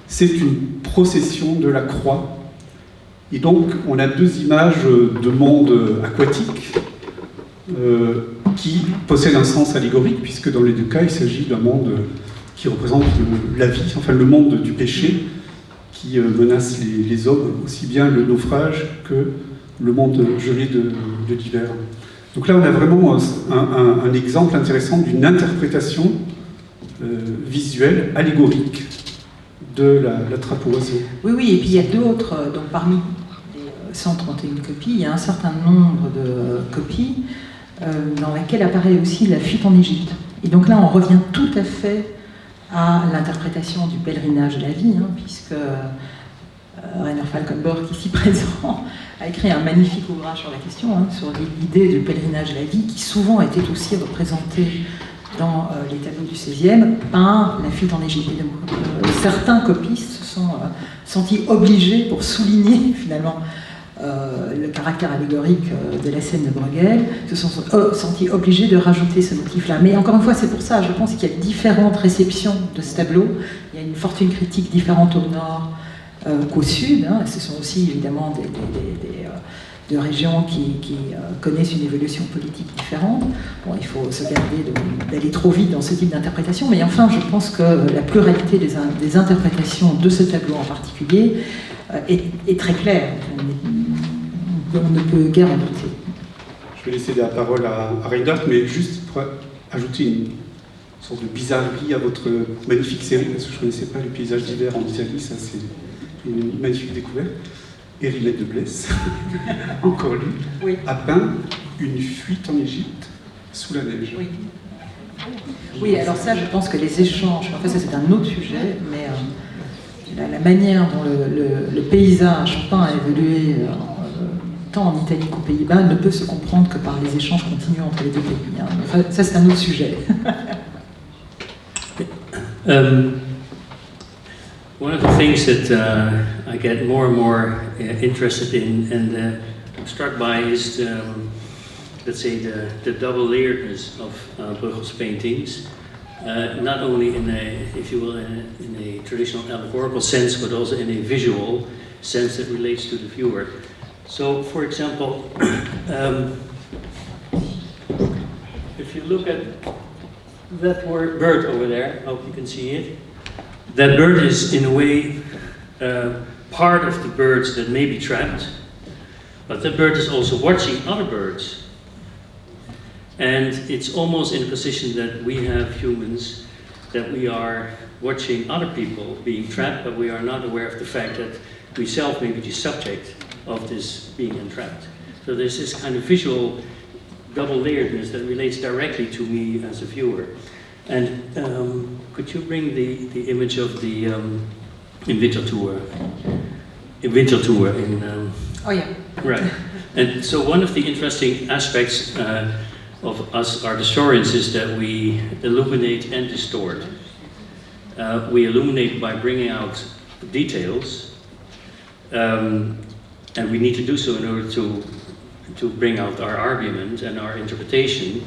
Speaker 1: c'est une procession de la croix. Et donc, on a 2 images de monde aquatique qui possèdent un sens allégorique, puisque dans les 2 cas, il s'agit d'un monde qui représente la vie, enfin le monde du péché, qui menace les hommes, aussi bien le naufrage que le monde gelé de l'hiver. Donc là, on a vraiment un exemple intéressant d'une interprétation
Speaker 4: visuel, allégorique de la trappe aux oiseaux.
Speaker 2: Oui, oui, et puis il y a d'autres, donc parmi les 131 copies, il y a un certain nombre de copies dans lesquelles apparaît aussi la fuite en Égypte. Et donc là, on revient tout à fait à l'interprétation du pèlerinage de la vie, hein, puisque Rainer Falkenborg, ici présent, a écrit un magnifique ouvrage sur la question, hein, sur l'idée du pèlerinage de la vie, qui souvent était aussi représenté dans les tableaux du XVIe par la fuite en Égypte. Et donc, certains copistes se sont sentis obligés, pour souligner finalement le caractère allégorique de la scène de Bruegel, se sont sentis obligés de rajouter ce motif-là. Mais encore une fois, c'est pour ça, je pense qu'il y a différentes réceptions de ce tableau. Il y a une fortune critique différente au nord qu'au sud. Hein. Ce sont aussi évidemment des régions qui connaissent une évolution politique différente. Bon, il faut se garder d'aller trop vite dans ce type d'interprétation, mais enfin, je pense que la pluralité des interprétations de ce tableau en particulier est très claire. On ne peut guère en douter.
Speaker 4: Je vais laisser la parole à Reinhard, mais juste pour ajouter une sorte de bizarrerie à votre magnifique série, parce que je ne connaissais pas les paysages d'hiver en Italie, ça c'est une magnifique découverte. Hérimède de Blesse, encore lui,
Speaker 2: oui,
Speaker 4: a peint une fuite en Égypte sous la neige.
Speaker 2: Oui. Oui, alors ça, je pense que les échanges, enfin ça c'est un autre sujet, mais la manière dont le paysage peint a évolué tant en Italie qu'aux Pays-Bas ne peut se comprendre que par les échanges continus entre les deux pays. Hein. Enfin, ça c'est un autre sujet.
Speaker 5: One of the things that I get more and more interested in and I'm struck by is, let's say, the double layeredness of Bruegel's paintings. Not only in a, if you will, in a traditional allegorical sense, but also in a visual sense that relates to the viewer. So, for example, if you look at that bird over there, I hope you can see it. That bird is, in a way, part of the birds that may be trapped, but that bird is also watching other birds. And it's almost in a position that we have humans, that we are watching other people being trapped, but we are not aware of the fact that we self may be the subject of this being entrapped. So there's this kind of visual double-layeredness that relates directly to me as a viewer. And could you bring the image of the Invigilatur?
Speaker 2: Oh yeah.
Speaker 5: Right. And so one of the interesting aspects of us art historians is that we illuminate and distort. We illuminate by bringing out details, and we need to do so in order to bring out our argument and our interpretation.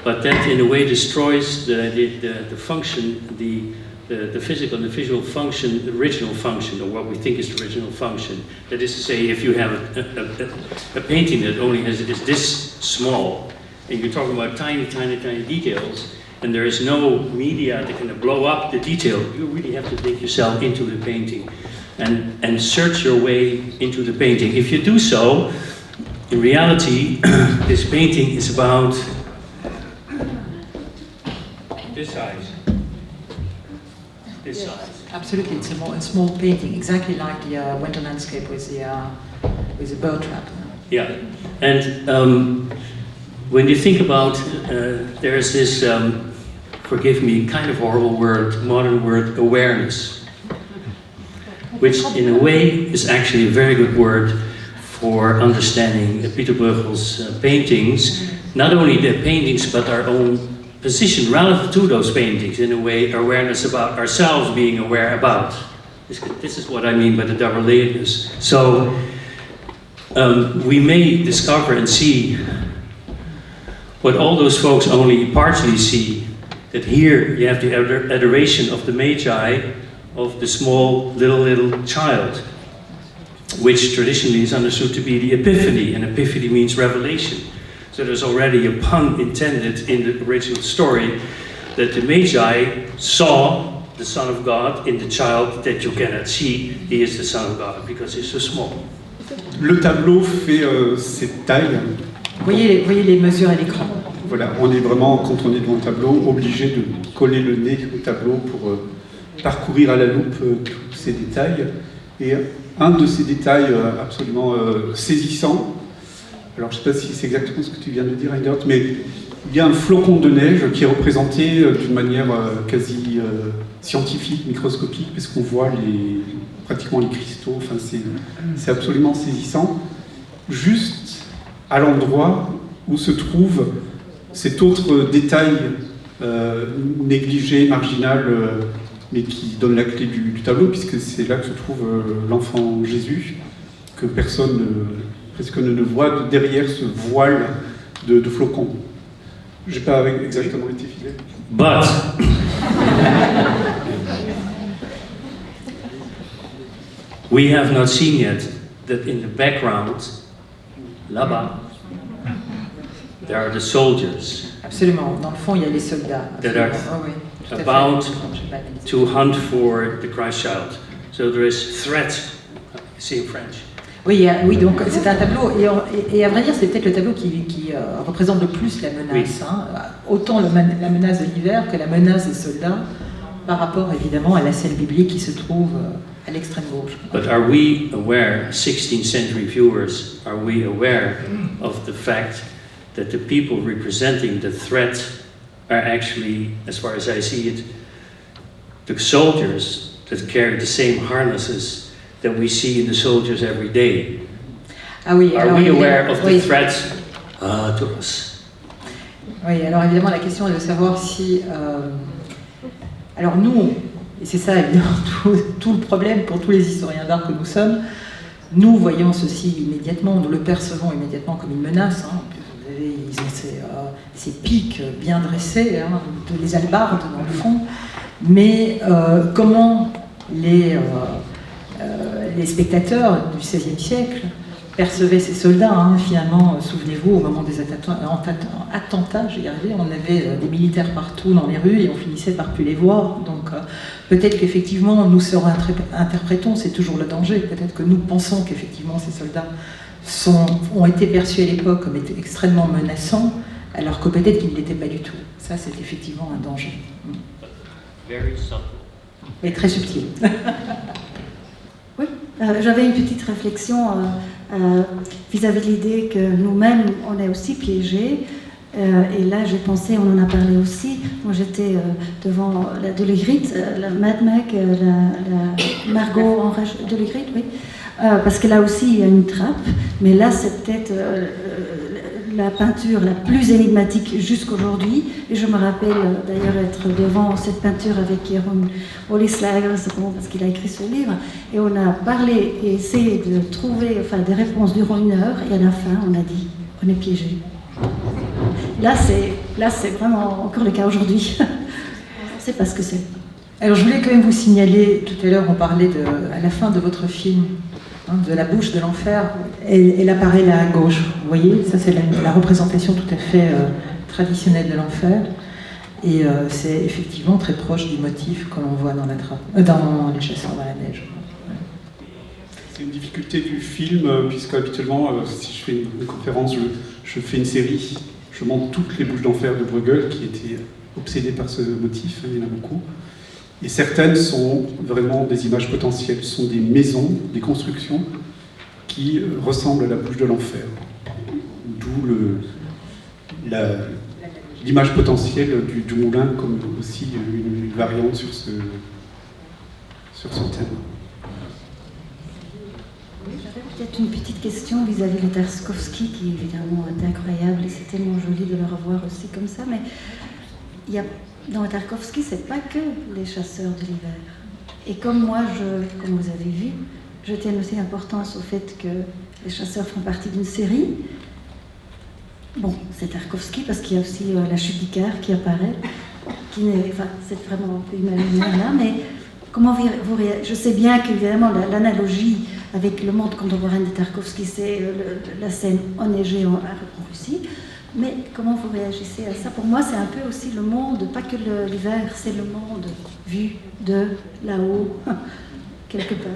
Speaker 5: But that in a way destroys the function, the physical and the visual function, the original function, or what we think is the original function. That is to say, if you have a painting that only is this small, and you're talking about tiny, tiny, tiny details, and there is no media that can blow up the detail, you really have to take yourself into the painting and search your way into the painting. If you do so, in reality, this painting is about this size. This size.
Speaker 2: Absolutely, it's a small painting, exactly like the winter landscape with the bird trap.
Speaker 5: Yeah, and when you think about, there's this, forgive me, kind of horrible word, modern word, awareness, which in a way is actually a very good word for understanding Pieter Bruegel's paintings, not only the paintings but our own position relative to those paintings, in a way, awareness about ourselves, being aware about. This is what I mean by the double-layeredness. So we may discover and see what all those folks only partially see, that here you have the adoration of the Magi, of the small little child, which traditionally is understood to be the Epiphany, and Epiphany means revelation. So there's already a pun intended in the original story that the Magi saw the Son of God in the child that you cannot see. He is the Son of God because he's so small.
Speaker 4: Le tableau fait cette taille.
Speaker 2: Voyez les mesures à l'écran.
Speaker 4: voilà, on est vraiment, quand on est devant un tableau, obligé de coller le nez au tableau pour parcourir à la loupe tous ces détails. Et un de ces détails absolument saisissants, alors je ne sais pas si c'est exactement ce que tu viens de dire, Reinhard, mais il y a un flocon de neige qui est représenté d'une manière quasi scientifique, microscopique, parce qu'on voit pratiquement les cristaux, enfin, c'est absolument saisissant. Juste à l'endroit où se trouve cet autre détail négligé, marginal, mais qui donne la clé du tableau, puisque c'est là que se trouve l'enfant Jésus, que personne presque ne voit derrière ce voile de flocons. Je n'ai pas exactement été fidèle.
Speaker 5: But we have not seen yet that in the background, là-bas, there are the soldiers
Speaker 2: Absolument. Dans le fond, il y a les soldats.
Speaker 5: that are
Speaker 2: Oui, tout à fait.
Speaker 5: about
Speaker 2: J'ai pas analysé.
Speaker 5: to hunt for the Christ child. So there is threat. See in French.
Speaker 2: Oui, oui, donc c'est un tableau, et à vrai dire, c'est peut-être le tableau qui représente le plus la menace.
Speaker 5: Oui.
Speaker 2: Hein. Autant la menace de l'hiver que la menace des soldats, par rapport évidemment à la scène biblique qui se trouve à l'extrême gauche.
Speaker 5: But are we aware, 16th century viewers, are we aware of the fact that the people representing the threat are actually, as far as I see it, the soldiers that carry the same harnesses that we see in the soldiers every day?
Speaker 2: Ah oui,
Speaker 5: Are
Speaker 2: alors,
Speaker 5: we aware of the
Speaker 2: oui.
Speaker 5: threat to us?
Speaker 2: Oui, alors évidemment, la question est de savoir si... alors nous, et c'est ça évidemment tout le problème pour tous les historiens d'art que nous sommes, nous voyons ceci immédiatement, nous le percevons immédiatement comme une menace. Hein. Vous avez, ils ont ces pics bien dressés, hein, les albardes dans le fond, mais comment les spectateurs du XVIe siècle percevaient ces soldats, hein, finalement, souvenez-vous, au moment des attentats, j'y arrivais, on avait des militaires partout dans les rues et on finissait par plus les voir. Donc peut-être qu'effectivement, nous interprétons, c'est toujours le danger, peut-être que nous pensons qu'effectivement ces soldats ont été perçus à l'époque comme étant extrêmement menaçants, alors que peut-être qu'ils ne l'étaient pas du tout. Ça, c'est effectivement un danger.
Speaker 5: Very subtle.
Speaker 2: Mais très subtil.
Speaker 3: Oui, j'avais une petite réflexion vis-à-vis de l'idée que nous-mêmes, on est aussi piégés. Et là, j'ai pensé, on en a parlé aussi. Moi, j'étais devant la Delegrit, la Mad Mac, la Margot Delegrit, oui. Parce que là aussi, il y a une trappe. Mais là, c'est peut-être la peinture la plus énigmatique jusqu'aujourd'hui. Et je me rappelle d'ailleurs être devant cette peinture avec Jérôme Olisläger, parce qu'il a écrit ce livre. Et on a parlé et essayé de trouver des réponses durant une heure. Et à la fin, on a dit, on est piégé. Là, c'est vraiment encore le cas aujourd'hui. On sait pas ce que c'est.
Speaker 2: Alors, je voulais quand même vous signaler, tout à l'heure, on parlait à la fin de votre film, hein, de la bouche de l'enfer. Elle apparaît là à gauche. Vous voyez, ça c'est la représentation tout à fait traditionnelle de l'enfer. Et c'est effectivement très proche du motif que l'on voit dans Les chasseurs dans la neige.
Speaker 4: C'est une difficulté du film, puisque habituellement, si je fais une conférence, je fais une série, je montre toutes les bouches d'enfer de Bruegel, qui étaient obsédées par ce motif, il y en a beaucoup. Et certaines sont vraiment des images potentielles, ce sont des maisons, des constructions qui ressemblent à la bouche de l'enfer. D'où l'image potentielle du moulin comme aussi une variante sur ce thème.
Speaker 3: J'avais peut-être une petite question vis-à-vis de Tarkovsky, qui évidemment est incroyable et c'est tellement joli de le revoir aussi comme ça, mais dans Tarkovsky, c'est pas que les chasseurs de l'hiver. Et comme moi, comme vous avez vu, je tiens aussi importance au fait que les chasseurs font partie d'une série. Bon, c'est Tarkovsky parce qu'il y a aussi la chute d'Icare qui apparaît, c'est vraiment un peu imaginaire là, mais comment vous réagissez? Je sais bien qu'évidemment l'analogie avec le monde contemporain de Tarkovsky, c'est la scène enneigée en Russie. Mais comment vous réagissez à ça? Pour moi, c'est un peu aussi le monde, pas que l'hiver, c'est le monde vu de là-haut, quelque part.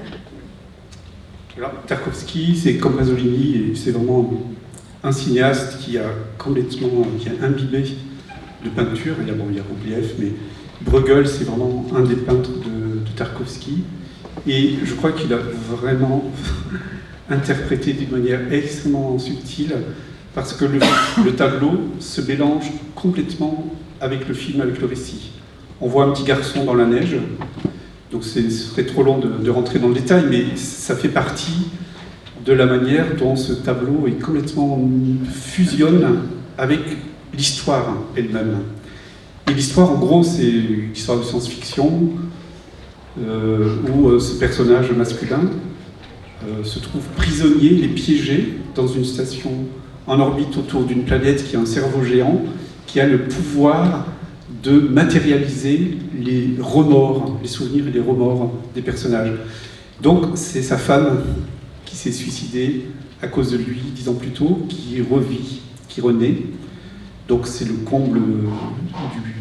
Speaker 4: Alors, Tarkovsky, c'est comme Pasolini, et c'est vraiment un cinéaste qui a imbibé de peinture. Il y a Rubliev, mais Bruegel, c'est vraiment un des peintres de Tarkovsky. Et je crois qu'il a vraiment interprété d'une manière extrêmement subtile, parce que le tableau se mélange complètement avec le film, avec le récit. On voit un petit garçon dans la neige, donc ce serait trop long de rentrer dans le détail, mais ça fait partie de la manière dont ce tableau est complètement fusionne avec l'histoire elle-même. Et l'histoire, en gros, c'est une histoire de science-fiction où ce personnage masculin se trouve prisonnier, il est piégé dans une station en orbite autour d'une planète qui a un cerveau géant, qui a le pouvoir de matérialiser les remords, les souvenirs et les remords des personnages. Donc c'est sa femme qui s'est suicidée à cause de lui 10 ans plus tôt, qui revit, qui renaît. Donc c'est le comble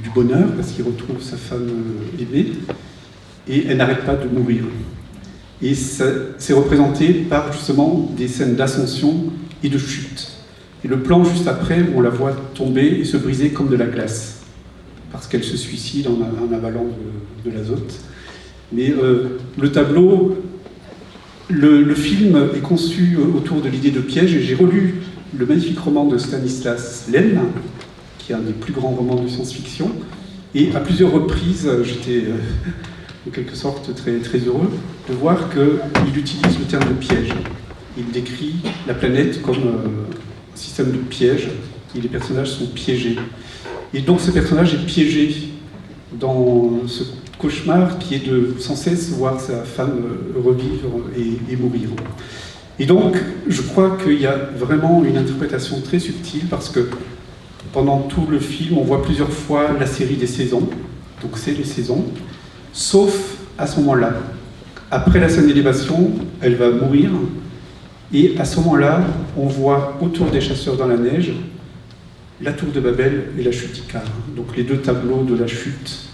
Speaker 4: du bonheur, parce qu'il retrouve sa femme aimée, et elle n'arrête pas de mourir. Et c'est représenté par justement des scènes d'ascension et de chute. Et le plan juste après, on la voit tomber et se briser comme de la glace, parce qu'elle se suicide en avalant de l'azote. Mais le tableau, le film est conçu autour de l'idée de piège, et j'ai relu le magnifique roman de Stanislas Lem, qui est un des plus grands romans de science-fiction, et à plusieurs reprises, j'étais en quelque sorte très, très heureux de voir qu'il utilise le terme de piège. Il décrit la planète comme un système de piège, et les personnages sont piégés. Et donc ce personnage est piégé dans ce cauchemar qui est de sans cesse voir sa femme revivre et mourir. Et donc je crois qu'il y a vraiment une interprétation très subtile, parce que pendant tout le film, on voit plusieurs fois la série des saisons, donc c'est les saisons, sauf à ce moment-là. Après la scène d'élévation, elle va mourir, et à ce moment-là, on voit autour des chasseurs dans la neige la tour de Babel et la chute d'Icare. Donc les deux tableaux de la chute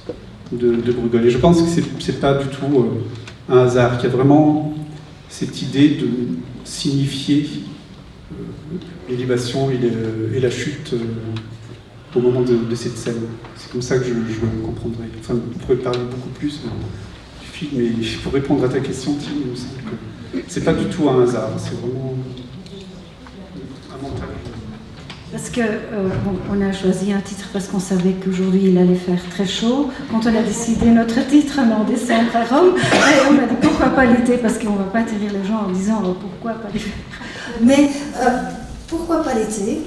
Speaker 4: de Bruegel. Et je pense que c'est pas du tout un hasard, qu'il y a vraiment cette idée de signifier l'élévation et la chute au moment de cette scène. C'est comme ça que je le comprendrai. Enfin, on pourrait parler beaucoup plus du film, mais pour répondre à ta question, Tim, il me semble que c'est pas du tout un hasard, c'est vraiment un mental.
Speaker 3: Parce que on a choisi un titre parce qu'on savait qu'aujourd'hui il allait faire très chaud. Quand on a décidé notre titre en décembre à Rome, on a dit pourquoi pas l'été, parce qu'on ne va pas atterrir les gens en disant pourquoi pas l'hiver. Mais pourquoi pas l'été?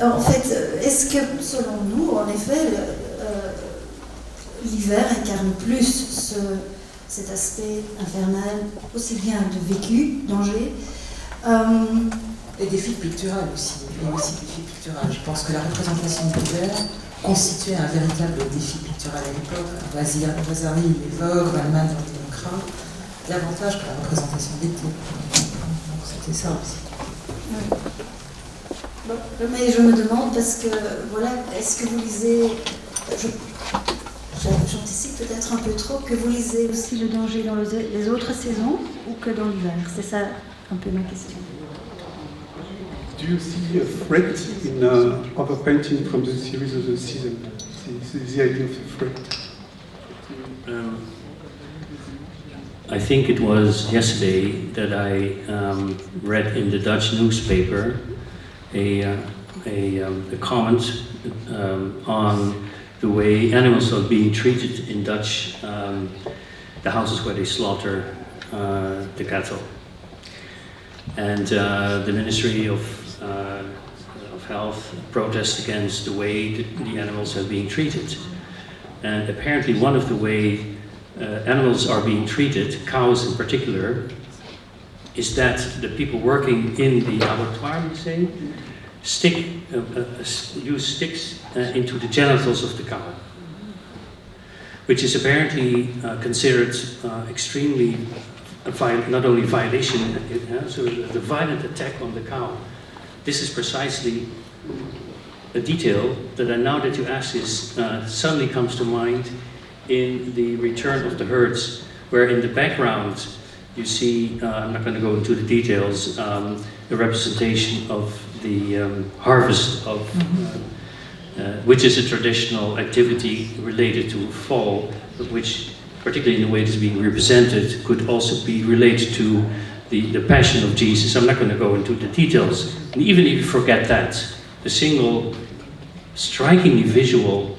Speaker 3: En fait, est-ce que selon nous, en effet, l'hiver incarne plus cet aspect infernal, aussi bien de vécu, danger,
Speaker 6: et défi pictural aussi. Il y a aussi défi pictural. Je pense que la représentation de l'hiver constituait un véritable défi pictural à l'époque. Vasari l'évoque, Waldman dans le démocrate, davantage que la représentation d'été. Donc c'était ça aussi.
Speaker 3: Oui. Bon, mais je me demande, parce que, voilà, est-ce que vous lisez, j'anticipe peut-être un peu trop, que vous lisez aussi le danger dans les autres saisons ou que dans l'hiver? C'est ça un peu ma question.
Speaker 4: Do you see a threat in other painting from the series of the season? The idea of a threat?
Speaker 5: I think it was yesterday that I read in the Dutch newspaper a comment on the way animals are being treated in Dutch, the houses where they slaughter the cattle. And the Ministry of Health protests against the way the animals are being treated. And apparently one of the way animals are being treated, cows in particular, is that the people working in the abattoir, you say, use sticks into the genitals of the cow, which is apparently considered extremely not only violation, so the violent attack on the cow. This is precisely a detail that now that you ask this suddenly comes to mind in the Return of the Herds, where in the background you see, I'm not going to go into the details, the representation of the harvest of, which is a traditional activity related to fall, but which, particularly in the way it is being represented, could also be related to the passion of Jesus. I'm not going to go into the details. And even if you forget that, the single strikingly visual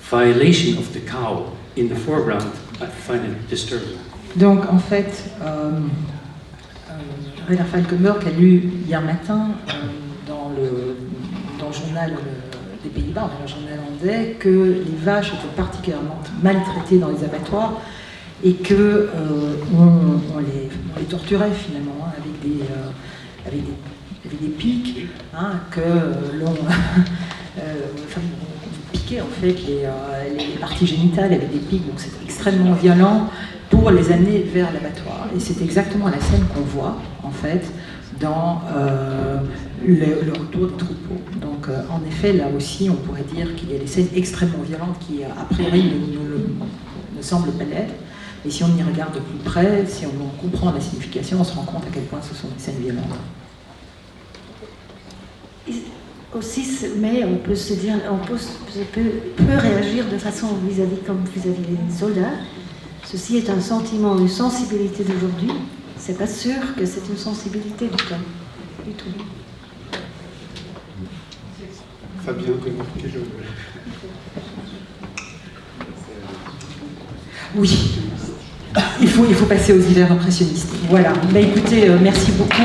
Speaker 5: violation of the cow in the foreground, I find it disturbing.
Speaker 2: Donc en fait, Rainer Falkenberg a lu hier matin dans le journal des Pays-Bas, dans le journal néerlandais, que les vaches étaient particulièrement maltraitées dans les abattoirs et que on les torturait finalement avec des pics, que l'on piquait en fait les parties génitales avec des pics, donc c'était extrêmement violent pour les amener vers l'abattoir. Et c'est exactement la scène qu'on voit en fait dans le retour des troupeaux. Donc en effet, là aussi, on pourrait dire qu'il y a des scènes extrêmement violentes qui a priori ne semblent pas l'être. Mais si on y regarde de plus près, si on comprend la signification, on se rend compte à quel point ce sont des scènes violentes.
Speaker 3: Aussi, mais on peut se dire, on peut réagir de façon vis-à-vis des soldats. Ceci est un sentiment, une sensibilité d'aujourd'hui. C'est pas sûr que c'est une sensibilité du temps, du tout.
Speaker 4: Fabien, remarquez le...
Speaker 2: Oui, il faut passer aux hivers impressionnistes. Voilà. Bah, écoutez, merci beaucoup.